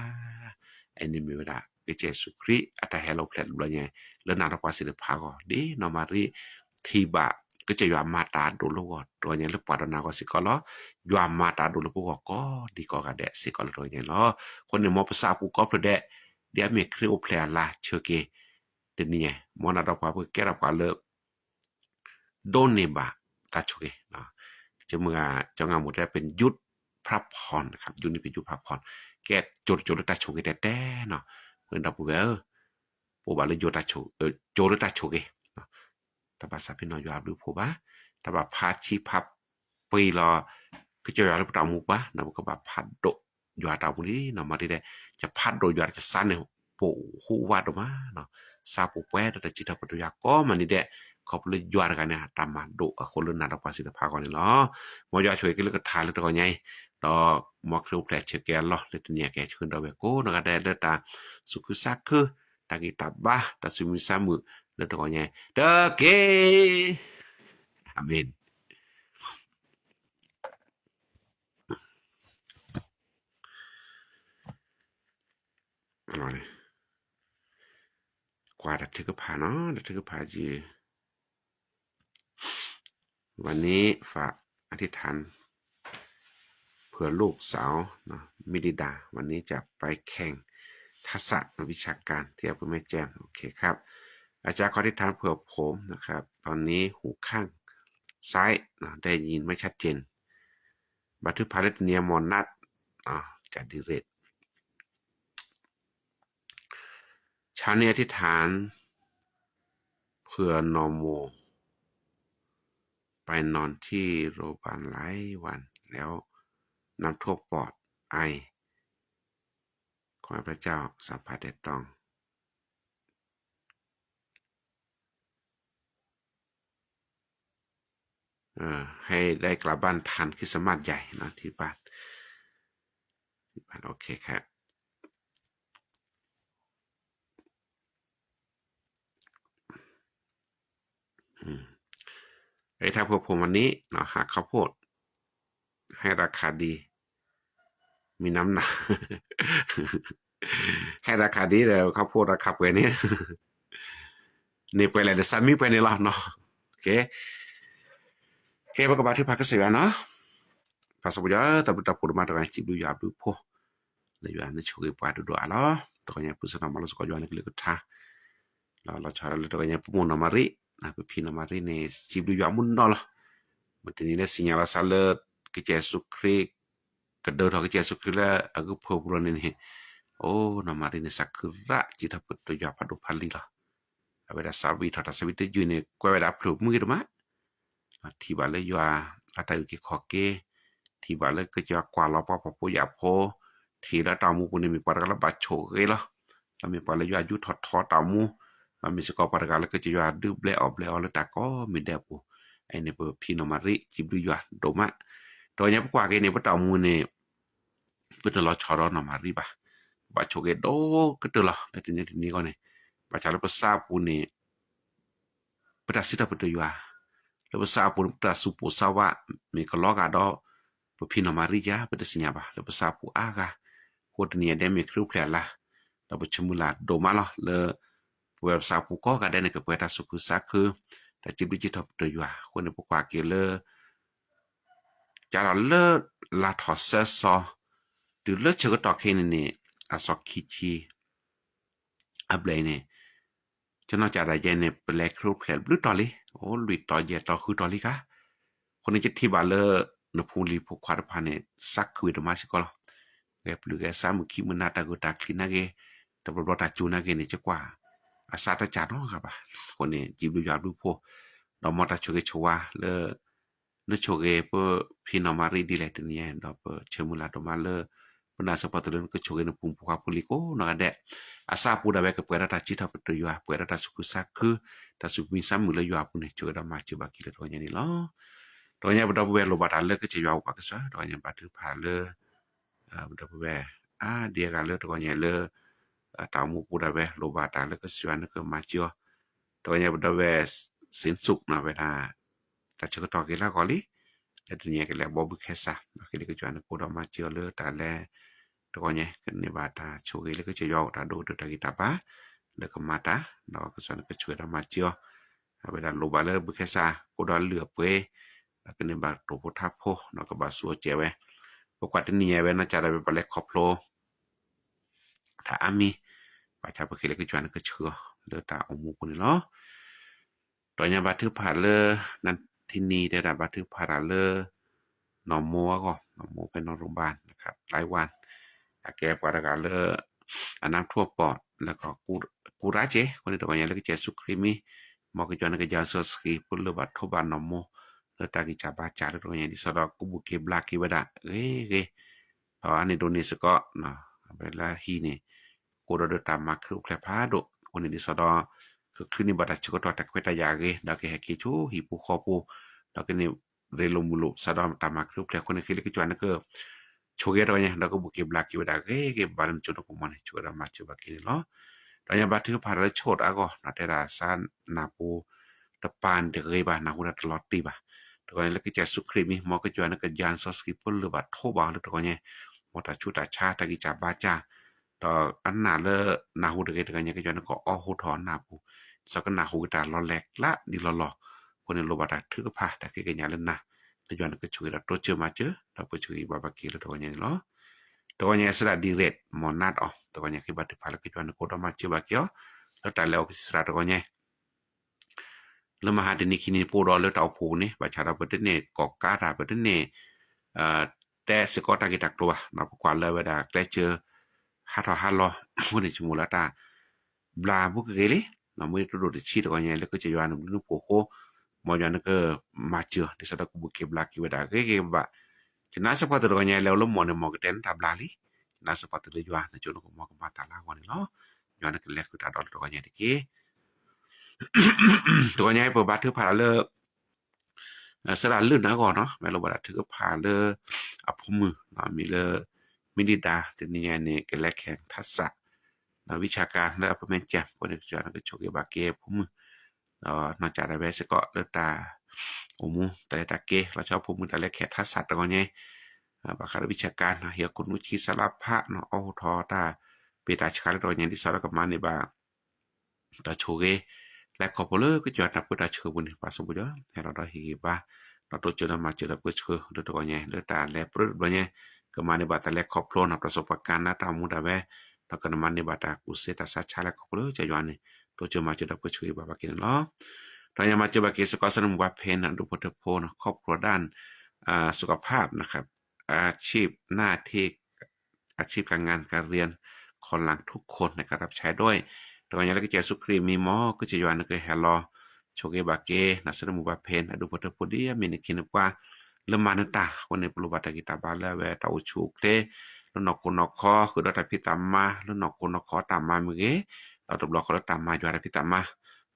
อันนี้มีเวลาก็เจสุคริอัตเฮโลแพลนบ่ไงแล้วนารกว่าสิพาก็ดีนอมาริทีบะก็จะยามาตาโดโลก็ตัวเนี่ยแล้วปารณาก็สิก็ล้อยามาตาโดโลก็ดีก็กะแดสิก็ตัวเนี่ยล้อคนเนี่ยมอภาษาปูก็พระแดเดี๋ยวมีคริโอแพลนละเชเกเดนี่มอนาดอกว่าเพื่อแก้รับว่าเลโดนเนบะตาชุเกเนาะจะเมื่อเจ้างามหมดได้เป็นยุทธพระพรครับยุทธนี่เป็นยุทธพระพรแกโจตาชุเกแต่เนาะเพิ่นดอกปูบาเลยโยตาชุโจตาชุเกตาบาสาพี่น้อยอยู่อาดูผู้บ่าตาบาพาชีพับปีรอก็จะอยู่ตามหมู่บ่านะก็บาพัดโดอยู่ตามหมู่นี้เนาะมาได้จะพัดโดอยู่จะสั่นเนี่ยปูฮู้ว่าดมาเนาะซาปูแปแต่จิตปัตยาก็มันนี่แหละขอบเลยอยู่กันเนี่ยตามมาโดคนละนาดภาษิตภาก่อนนี่เนาะมอยาช่วยกันแล้วก็ทานแล้วก็ใหญ่ดอกมอกรูแปลเชแกนเนาะเลยตัวเนี่ยแกขึ้นดอกเวโกเนาะก็ได้ตาสุขสักคือตากิตาบะตาสุมิสามุแล้วตัวเนี่ยเดเกอาเมนอะไรกว่าดัดทึกพาเนาะดัดทึกพาจีวันนี้ฝากอธิษฐาน พื่อลูกสาวเนาะมิลิดาวันนี้จะไปแข่งทักษะวิชาการที่อำเภอแม่แจ่มโอเคครับอาจารย์ขอทิฏฐานเผื่อผมนะครับตอนนี้หูข้างซ้ายนะได้ยินไม่ชัดเจนบันทึกภาระเนียมอนนัดจะดิเรกชาวเนียอธิษฐานเพื่อนอโมไปนอนที่โรงพยาบาลหลายวันแล้วน้ำท่วมปอดไอขอให้พระเจ้าสัมผัสได้ต้องให้ได้กลับบ้านทันคริสต์มาสใหญ่นะที่บ้านโอเคครับถ้าพวกผมวันนี้เนาะหาข้าวโพดให้ราคาดีมีน้ำหนัก ให้ราคาดีแล้วข้าวโพดราคาเปนี้ นี่ไปแล้วซ้ำมีไปนี่ล่ะเนาะโอเคบ่ก็บาที่พักเสียเนาะภาษาบุญตะบุตะปุมาตะจิบดูยาดูพอเลยอยู่อันช่วยปาดูอะล้อตะเนี่ยปุสนะมาลสก็อยู่อันเลยก็ท่าเราชาเลยตะเนี่ยปุมนามารินะไปพี่นามาริเนี่ยจิบดูยามุนเนาะมันทีนี้เนี่ยสัญญาณสาเลque Jesus Christ que do que Jesus Christ aku pobron ini oh namari ni sakura cita putu ya padu pali lah abeda sabi thata sabi te june ko beda pru mu gitu ma thi ba le yo ata ki khoke thi ba le ke ja kwa lo pa po ya pho thi la ta mu pu ni mi par la ba cho ke la mi pa le yo aju thot thot ta mu mi se ko par ga le ke ja du ble le ta ko mi de pu ai ne pu phi namari jibu yo do ma to nya kwa ke ni pa ta mu ni betul lo choro no mari ba choge do ketul lah ni ko ni ba chala pesa pu ni peta sita betul yo le pesa pu peta supo sawa me ko lo ga do pu pino mari ja betul sinya ba le pesa pu aga ko ni de me kru kla la da bu chumula do ma lo le pu pesa pu ko ga de ne ko peta suku sa ku ta jibu ji top to yo ko ni pu kwa ke le ja le la tho se so du le chego to ke ni asokichi ablene chano cha da jene black road plan blue toli o lui to je to khu toli ka koni che thi ba le no phuli phu khwa pha ne sak khu de ma si ko ge plu ge sam ki muna ta go ta klina ge to bro ta chu na ge ne che kwa asa ta cha no ka ba koni ji bu ya du pho no mo ta chu ge chwa le no chu ge po phi no ma ri di le tin ye do po chemula to ma le puna sapatulun ke choge no pumpu ka puliko no ade asa pu da be ke puera ta chita pu yo puera ta suku saku ta su mi sam le yo apu ne choge da ma chu ba ki le to nya ni lo to nya bu da bu be lo ba ta le ke che yo pa ke sa to nya ba tu pha le bu da bu be dia ga le to nya le ta mu pu da be lo ba ta le ke swa ne ke ma chu to nya bu da be sin suk na be ta ta chu to ke la ko li le to nya ke le bo bu ke sa ke le ke chwa ne ko da ma chu le ta le to nya ke ne ba ta chu ke le ke che yo ta do to ta ki ta ba le ke ma ta no ke swa ne ke chwa da ma chu be da lo ba le bu ke sa ko da le pwe ke ne ba to po tha pho no ke ba su che we po kwa ti ni we na cha da be ba le khoplo ta ami ba cha ke le ke chwa ne ke chua le ta o mu ku ni lo to nya ba thu pha le nanที่นี่ได้รับบันทึกพาราเลอร์นอมโมก็นอมโมไปนอนโรงพยาบาลนะครับหลายวันแก้ปวดกาเลอร์น้ำท่วมปอดแล้วก็กูราเจคนนี้ตัวอย่างแล้วก็เจสุครีมีมอกจอนก็ยาสสกีปุลบัดทบานนอมโมแล้วตากิจาบาจาตัวอย่างที่สระกุบุเกบลากิวดาอันนี้โดนิสก็นะเวลาฮีนี่กูรดตามมาครุแคลพาโดคนนี้ที่สระคือคืนนี้บัดชก็ตอตะเควตายาเกดอกเฮกิชูหิปุคอปูดอกนี่เรลมุลุสะดอมตามมาครุแคลคนนี้คือกิจวันก็ช่วยเราเนี่ยดอกบุกิบลากิวดาเกบารมจุดกุมันช่วยเรามาจุบกินเนาะตอนนี้บัดถือพาราโชดอ่ะก็นาเตราซานนาปูตะปานเดเกบานาหุนตลอดตีบาตอนนี้แล้วก็จะสุครีมีมอกจวนก็ยานซอสกิปุลบัดโทบาแล้วตอนนี้มอตาชุตาชาตะกิจาบาจาตออันนาเลนาหูเดเกตกันเนี่ยก็จวนก็อโหถอนนาปูสักนาหูตาลอแลกละดิลอคนนี้โลบาดถือพาตะเกกญาเลนะ ย้อนก็ช่วยเราโตเจอมาเจอเราไปช่วยบาบากีแล้วตัวเนี่ยเนาะตัวเนี่ยสระดีเรตมอนัดตัวเนี่ยคือบัตรพาลกิจวันโคตรมาเจอบักเกี่ยวแล้วแต่แล้วก็สระตัวเนี่ยแล้วมาหาดินิคินิปูรอแล้วเอาผูนี่บัชาราบดเนี่ยกอกกาดาบดเนี่ยแต่สกอตากิตักตัวนับกว่าเลยเวลาแกเจอ500คนในชั่วโมงละตาบลาบุกเกลินำมือตัวดิชีตัวเนี่ยแล้วก็จะย้อนนุโปโคมอยานก็มาเจอที่สระกุบุกเก็บลากิเวดาเกบะจะน่าสปอร์ตตัวเนี่ยแล้วล้มมอนมอกเต็นทับลาลิน่าสปอร์ตเลยย้อนจนก็มอกมาตาลาวันเนาะย้อนก็เล็กก็ตาดอลตัวเนี่ยดิเกตัวเนี่ยเปิดบัตรถือผ่านเลยสระลื่นนะก่อนเนาะแม่เราบัตรถือผ่านเลยอัพมือเนาะมีเลยมินิดาตัวนี้เนี่ยก็แลกแข่งทักษะวิชาการและอัพเมนแจมคนที่จะก็โชคบาเกผมมือนอกจากได้แวสก็เลตาโอมูแต่ตาเกเราชอบผมมือแต่แลกแข่งทักษะตัวนี้บาคาวิชาการเฮียคุณวุฒิสลับพระเนาะโอทอตาเปตาชาลตัวนี้ที่สอนกับมาในบาตาโชเกและขอบเลยก็จอดนับตาเชบุญปาสมุดให้เราได้เห็นว่าเราตัวเจอมาเจอก็เชื่อตัวนี้เลตาและปรุดบ่เนี่ยก็มาในบาตาและขอบโลนประสบการณ์นะตามมุดาเวแล้วก็มาในบาตากุเสตาสัชชาและขอบเลยจะย้อนนี่ตัวเจอมาเจอก็ช่วยบาบากินเนาะตอนนี้มาเจอบากิสก็สนุกว่าเพนดูพทโพนครอบครัวด้านสุขภาพนะครับอาชีพหน้าที่อาชีพการงานการเรียนคนหลังทุกคนนะครับรับใช้ด้วยตัวนี้แล้วก็เจสุครีมีหมอก็จะย้อนก็เฮลอโชเกบาเกนัสมุบาเพนดูพทโพดีมีนิคินกว่าเลมานตาวันนี้ปรุบัตกิตาบาลเวตาอุชุกเตแล้วนอกคนนอกคอคือดอตพิตามาแล้วนอกคนนอกคอตามมามือเกเราตบลอกเขาตามมาอยู่อะไรพิตามา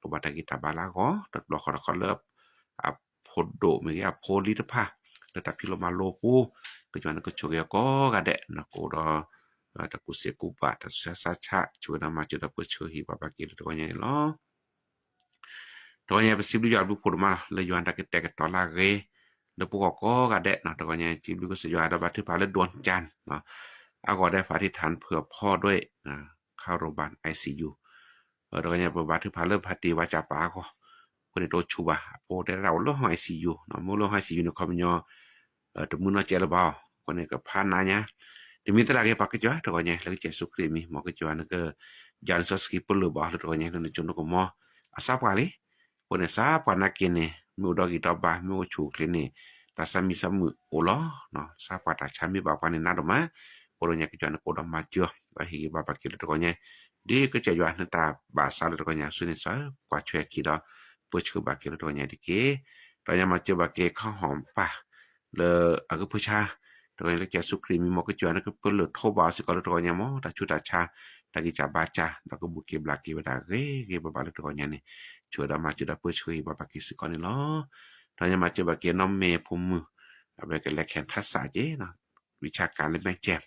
ปรุบัตกิตาบาลาก็ตบลอกเขาเลิบพดโดมือเกโพลิตภาแล้วตาพิโลมาโลปูก็จวนก็โชเกก็กะเดนะโกดตะกุเสกุบะตะสะชะชวนมาจุดปชหิบาบากิตตัวเนี่ยเนาะตัวเนี่ยเป็นสิบยอดบุปผมาเลยย้อนตะกแตกตอลาเกแล้วพวกก็กะเดะเนาะตัวเนี่ยจิบก็สิยอดบัดถือพาเลยดวนจันเนาะก็ได้ฝาที่ฐานเพื่อพ่อด้วยเข้าโรงพยาบาล ICU ตัวเนี่ยบัดถือพาเลยพาติวาจาปาก็คนโตชูบะโปได้เราโล ICU เนาะโมโล ICU นี่คอมยอตมุนเจลบาคนนี้ก็พานาญะdiminta lagi pakai jua tokonya lagi cesu krimi mau ke jua ke jalan skipper lu bah tokonya nu jono ko mo asa kali pone sa pana kene mu do kita bah mu chu klini ta sami samu olo no sa pata chami ba pani na do ma poronya ke jua ko do ma jua ba hi ba pakai tokonya di ke jua ta ba sa tokonya suni sa kwa chue ki do puch ko ba ke tokonya dike tonya ma jua ba ke kha hom pa le aga puchaตัวนี้แกสุครีมีหมอกจวนก็เปิ้นโทบาสิก็ตัวเนี่ยหมอตาชุตาชาตากิจาบาจาแล้วก็บุเกบลากิบดาเกบาลตัวเนี่ยนี่ช่วยดามาจุดาเปิ้นช่วยบาบากิสิก็นี่เนาะตอนนี้มาจะบาเกน้อมเมพุมมือเอาไปกันแลแข่งทักษะเจเนาะวิชาการและแม่แจ่ม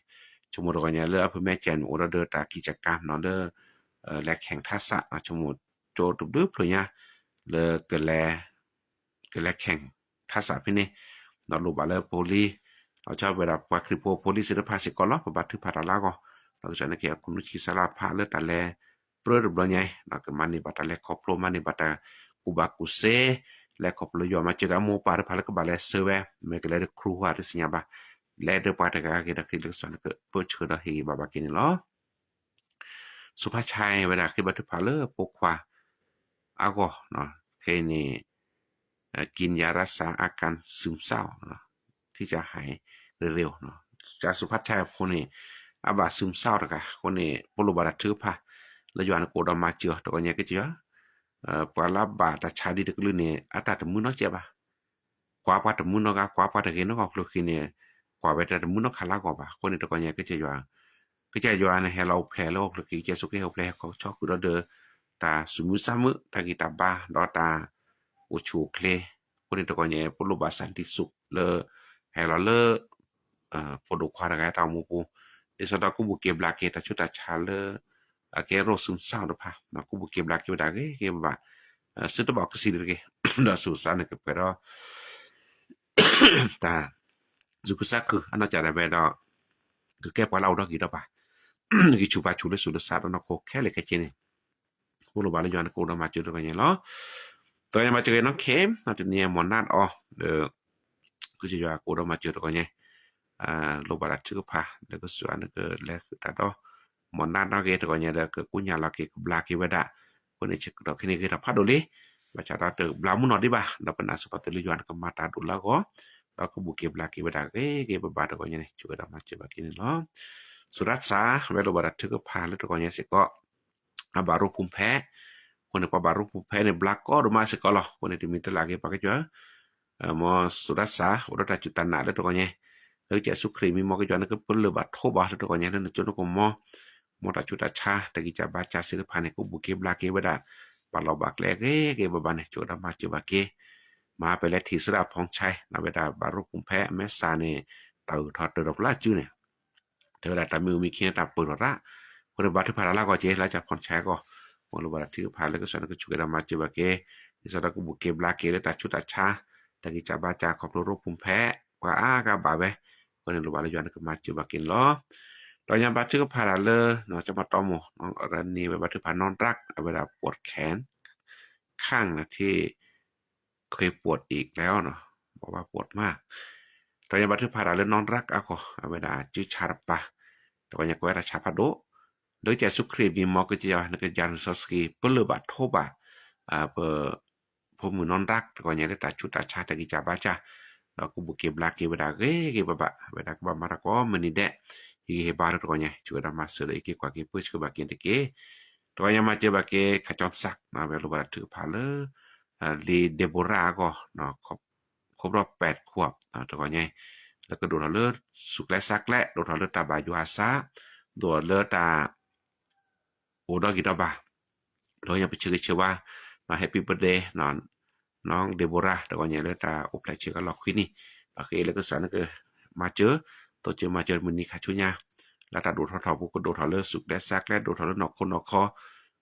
สมมุติว่าเนี่ยเลือเพิ่นแม่แจ่มโอเดอตากิจกรรมเนาะเด้อแลแข่งทักษะสมมุติโจตุดึบเพิ่นเนี่ยเลกแลแข่งทักษะพี่นี่เนาะรูบาเลโพลีเราชอบเวลาว่าคือโพลิสิรภาสิกอลบัตรถือพาราลาก็เราจะนักเกี่ยวคุณคิสลาพาเลือตาแลเปรดบลใหญ่แล้วก็มันนี่บัตรแลครอบครัวมันนี่บัตรกูบากุเซและครอบครัวยอมาเจอหมู่ปาพาแล้วก็บาเลเซเวเมกเลครูว่าที่สิญาบาและเดปาตกาเกดคือลักษณะก็เปิดเชิดให้บาบากินเนาะสุภาชัยเวลาคือบัตรพาเลปกว่าอาก็เนาะเคนี่กินยารักษาอาการซึมเศร้าเนาะที่จะหายเร็วๆเนาะจากสุภัทชัยคนนี้อาบาซึมเศร้าตะกะคนนี้ปรุบาดถือพาแล้วย้อนโกดมาเจือตะเนี่ยก็เจือปาลาบาตะชาดิตะกลือนี่อาตาตะมุนเจ็บกว่าปาตะมุนกะกว่าปาตะเกนก็คลุกินี่กว่าไปตะมุนคาลาก็บาคนนี้ตะเนี่ยก็จะย้อนให้เราแพ้โลกหรือกิเจสุเกเฮแพ้เขาชอบคือเดอตาสมุซามุตะกิตาบาดอตาอุชูเคลคนนี้ตะเนี่ยปรุบาสันติสุขเลให้เราเลปดุควาระกาตามูปูดิสดากูบุเก็บลาเกตาชุตาชาเลเกโรซึมเศร้าดพะนะกูบุเก็บลาเกบดาเกบะสึตบอกสิเดเกดาสุสานเกเปรอตาซุกุซักอันน่าจะได้เวดาก็แก้ปลาเราดอกกีดปะกิจูปาชูเลสุลซาดนะโคแค่เลกะเจนี่กูโลบาลย้อนกูดมาจุดกันเนี่ยเนาะตอนนี้มาเจอน้องเคมนะตัวเนี่ยมอนัดเ cứ chỉ là cô đó mà chưa được coi nhé lô bà đặt chưa pa để có sửa nó cái lẽ ta đó món ăn nó ghê được coi nhé để cái cú nhà là cái bla cái vậy đãคนนี้เช็คเราแค่นี้ก็รับพัดดูเลยว่าจะเราเจอบลามุนนอดีบ่าเราเป็นอาสปัตย์ลิจวนก็มาตาดูแล้วก็เราก็บุกเก็บลาเก็บได้เก็บบาดตัวนี้ช่วยเรามาเจ็บกินเนาะสุดท้ายเวลาบาดถึงก็พาแล้วตัวนี้สิก็บารุภูมิแพ้คนนี้พอบารุภูมิแพ้ในบลักก็ดูมาสิก็หรอคนนี้ที่มีตลาดเก็บปากจ้ะมอสุดท้ายวันเราจุดตันหนาแล้วตัวนี้แล้วจะสุขรีมีมอก็จ้ะนั่นก็เป็นเรือบาดโทบาดตัวนี้นั่นจนก็มอตาจุดชาแต่กิจบาจาศิลปะเนี่ยก็บุกเก็บลาเก็บได้ปลาบักแรกเก็บบานเนี่ยจุดมาจุดบักเกมาไปแล้วที่สระพองชัยนาเวดาบารุภูมิแพ้แม่ซาเนี่ยตื่นทอดตื่นรับลาจูเนี่ยแต่เวลาตามิวมีเคียนตาเปิดละคนบัตรที่ผ่านละก็เจแล้วจะพองชัยก็คนบัตรที่ผ่านแล้วก็ส่วนก็จุดมาจุดบักเกที่สระก็บุกเก็บลาเกแล้วตาจุดชาแต่กิจบาจาขอบรูปภูมิแพ้ว่ากับบาเบ้คนในรูปบาลย้อนก็มาจุดบักเกล้อตอนยังบัตรที่ผ่านเลยเนาะจะมาต้อมน้องรันนี่บัตรที่ผ่านนอนรักเวลาปวดแขนข้างนะที่เคยปวดอีกแล้วเนาะบอกว่าปวดมากตอนยังบันทึกผ่านเรื่องนอนรักอะก็เวลาจื้อชาร์ปะแต่ว่ายังก็ราชาพัดโดโดยจะสุขรีมีมอกจะยานักยานสสกีเปลือบาทโทบะเปพมือนอนรักแต่ก็ยังได้ตัดชุดตัดชาติกิจาบาจ้าเราก็บุกเก็บลาเก็บเวลาเก็บบะเวลาก็บะมาระก็มันนี่แดะยี่เฮบาร์ตัวเนี่ยช่วยเรามาเสด็จเกี่ยวกับเกี่ยวกับบักเก็ตเกตัวยังมาเจอบักเก็ตขจรศักดิ์นะเวลาบัตรถือผ่านเลยลีเดโบราก็เนาะครบรอบ8 ขวบตัวก็ไงแล้วก็โดดเลือดสุกและซักและโดดเลือดตาบายูอาซาโดดเลือดตาโอดอกิดอบาเรายังไปเชื่อว่าแฮปปี้เบิร์ดเดย์น้องเดโบราตัวก็ไงเลือดตาโอเพลเชื่อก็หลอกควินี่โอเคแล้วก็สอนก็มาเจอตัวเจอมาเจอมันนี่ค่ะชุญญาแล้วตาโดดทอปุ๊บก็โดดเลือดสุกและซักและโดดเลือดนอกคนนอกคอ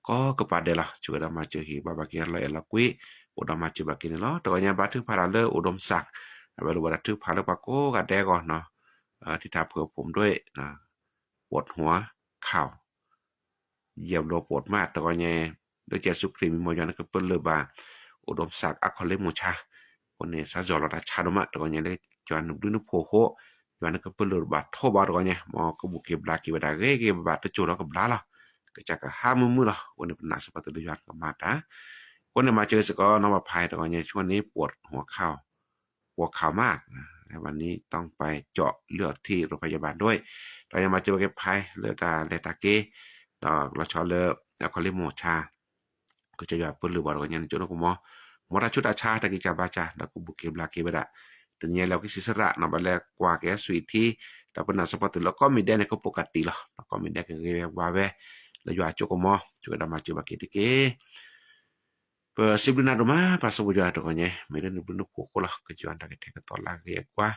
ก็kepada lah juga dah macam hiba bagi Allah elakui udah macam bagi ni loh tohnya batu paralel udom sak เวลาบันทึกพาแล้วปะโก้กันได้ก่อนเนาะที่ทาเผื่อผมด้วยนะปวดหัวเข่าเยี่ยมโลปวดมากแต่ก็เนี่ยโดยเจสุครีมีมอยอนก็เปิ้ลเลยบาอุดมศักดิ์อัคคเลมูชาคนนี้ซาจอร์ดาชาดมาแต่ก็เนี่ยได้จวนนุนุโพโคจวนก็เปิ้ลเลยบาโทบาแต่ก็เนี่ยมอก็บุกเก็บลาเก็บได้เก็บบาตะจูแล้วก็บลาละก็จะก็ห้ามมือละวันนี้เป็นนักสปอร์ตเลยย้อนก็มาตาคนนี้มาเจอสก็น้องมาพายแต่ก็เนี่ยช่วงนี้ปวดหัวเข่าปวดเข่ามากนะวันนี้ต้องไปเจาะเลือดที่โรงพยาบาลด้วยเรายังมาเจอเก็บพายเลือดตาเลตาเกเราชอบเลือดแล้วก็เรียกโมชาก็จะอยากเปิดหรือว่าเราเนี่ยจุดนั้นก็มอราชุดอาชาตะกี้จะบาจาแล้วก็บุกเก็บลาเก็บได้ถึงเนี่ยเราก็สิสระนะบัดแลกว่าแกสวีที่แต่เป็นนักสปอร์ตแล้วก็มีได้ในก็ปกติละแล้วก็มีได้ก็เรียกว่าเวแล้วอยู่อาจุกมอจุดดามาจุบาเกติเกsebelum rumah pas wujud tokonya meren bunu pukul lah kejuan tak kita tolak ya gua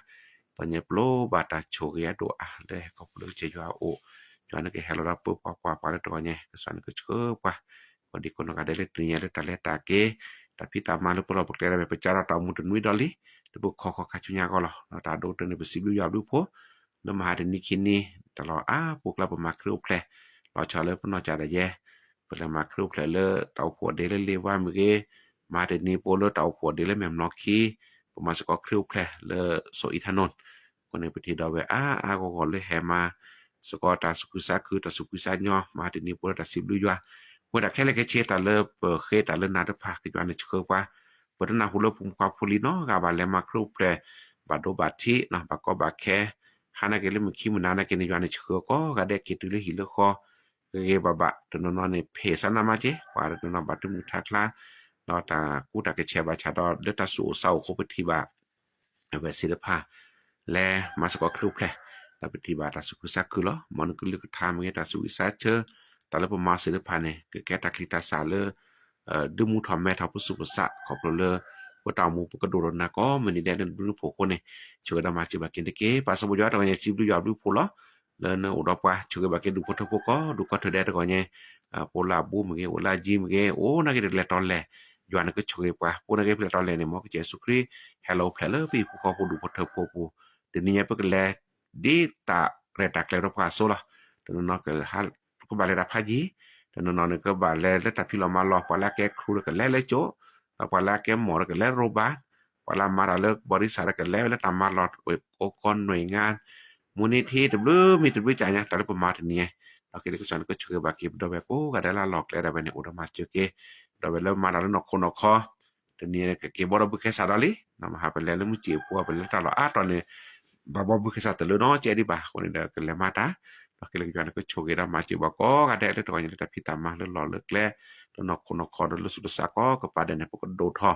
tanya plo bata chogia doa deh kau perlu cejua o juan ke hello rapu apa pada tokonya kesan kecukup wah kau di kono kada le dunia le tale take tapi tak malu perlu berkira berbicara tamu dan widali debu koko kacunya kau lah tak ada dan bersibuk ya lupo lemah hari ni kini kalau pukul pemakru pleh lo cale pun lo cara jeเวลามาครูเพลเลอร์เต่าผัวเดลเลว่าเมื่อกี้มาเดนี้โปเลอร์เต่าผัวเดลแมมนอคีประมาณสกอครูเพลเลอร์โซอิทานนคนในประเทศดาวเวก็ก่อนเลยแห่มาสกอตาสุกุซาคือตาสุกุซาญอมาเดนี้โปเลอร์ตาสิบลุยว่าเมื่อแต่แค่เล็กเชตาเลอร์เปิดเคตาเลอร์นาดพากิจวันในเชื่อว่าเปิดนาหุลปุ่มความพูลีเนาะกับบาเลมาครูเพลบาดโดบาทีนะบาก็บาแค่ฮานาเกลมันขี้มันนานาเกในวันในเชื่อก็กระเดกิตุเลหิเลคอke baba tonono ne phesa na ma je kwa de no ba tu thakla no ta ku ta ke che ba cha do de ta su sau ko pthi ba ba si de pha le ma sa ko khru khe ta pthi ba ta su ku sa ku lo mon ku lu tha me ta su sa che ta le pa ma si de pha ne ke ta kli ta sa le du mu thom me tha pu su pu sa ko pro le ko ta mu pu ko do na ko me ni de du pho ko ne chu da ma chi ba kin de ke pa sa bu jo ta ne chi du yo du pho lo lên udah pa juga pakai du foto poko du foto dari konya pola bu mge ola ji mge o na ke le tolle juan ke chuge pa puna ke le tolle ne mo ke sukri hello hello pi poko ko du foto popo de niya pe le di ta reta klero pa sola de no ke hal ko bale da phaji de no ne ke bale le ta pilo ma lo pa la ke kru ke le cho pa la ke mo ke le roba วลามาเลิกบริษัทกันแล้วแล้วตามมาลอดองค์กรหน่วยงานมูลนิธิตะบึมีตะบึจ่ายหยังตะประมาณนี้เราก็เลยก็สอนก็ช่วยบากิบดอกแบบโอ้ก็ได้ละหลอกแล้วได้เนี่ยอุดมาเจอเกดอกแล้วมาแล้วนอกคนนอกคอตะนี้ก็เก็บบ่บ่แค่ซาดอลินำหาไปแล้วมึงจีบปัวไปแล้วตลอดตอนนี้บ่บ่แค่ซาตะเลยเนาะเจดิบ่าคนนี้ก็เลยมาตาเราก็เลยก็ช่วยได้มาจีบก็ได้แล้วตอนนี้ตะพิตามาแล้วรอเลิกแล้วนอกคนนอกคอแล้วสุดสาก็ปาได้เนี่ยก็โดทอ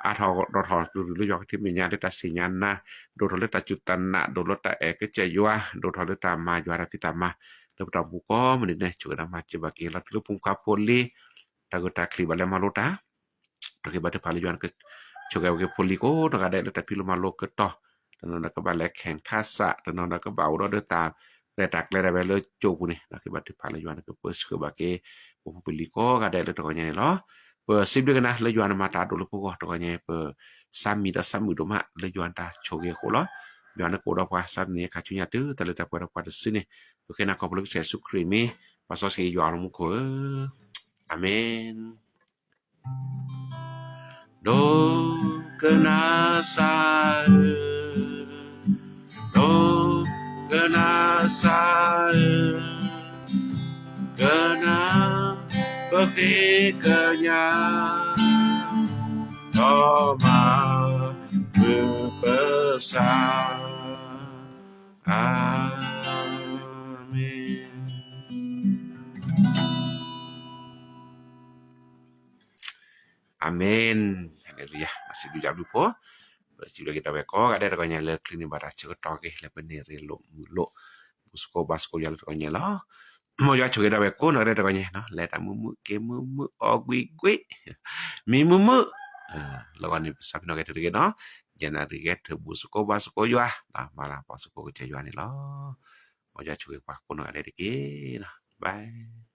อาทอรทอหรือยอกที่มีญาณได้ตัดสิญญาณนะโดทอเลตจุตันนะโดรตะเอกเจยัวโดทอเลตามายัวราพิตามาเริ่มตามบุก็มันนี่ช่วยมาจิบากีลัดลุปุ่มคาโพลีตะกตะคลีบาเลมาโลตาตะกบัดพาลยวนก็ช่วยกับโพลีโกตะกะได้ตะพิลมาโลก็ต่อตะนั้นก็บาแลแข่งทัสสะตะนั้นก็เบาเด้อตามได้ตักได้ไปเลยโจกูนี่ตะกบัดพาลยวนก็เปิดก็บาเกโพลีโกก็ได้ตะกะเนี่ยเนาะper sip dia kena lejuan mata dulu pokok tokanya per sami da samu do ma lejuan ta choge kola yuan ko da pasar ni kacunya tu tale ta pada pada sini kena ko belum saya sukrimi pasal saya yuan mu ko amen do kena sa do kena sa kena Pekikanya Toma Berpesan Amin Amin Haleluya Masih dijawab lupa Sebelum kita beko Ada rekonya le klini baracha Ketok le peniri lo mulo Busko basko Yal rekonya lah mo ya chuge da be ko no re ta nye no le ta mu ke mu o gui gui mi mu lo kan ni sa no ke te no jana ri ke te bu su ko ba su ko ya na mala pa su ko che ya ni lo mo ya chuge pa ko no re ke na bye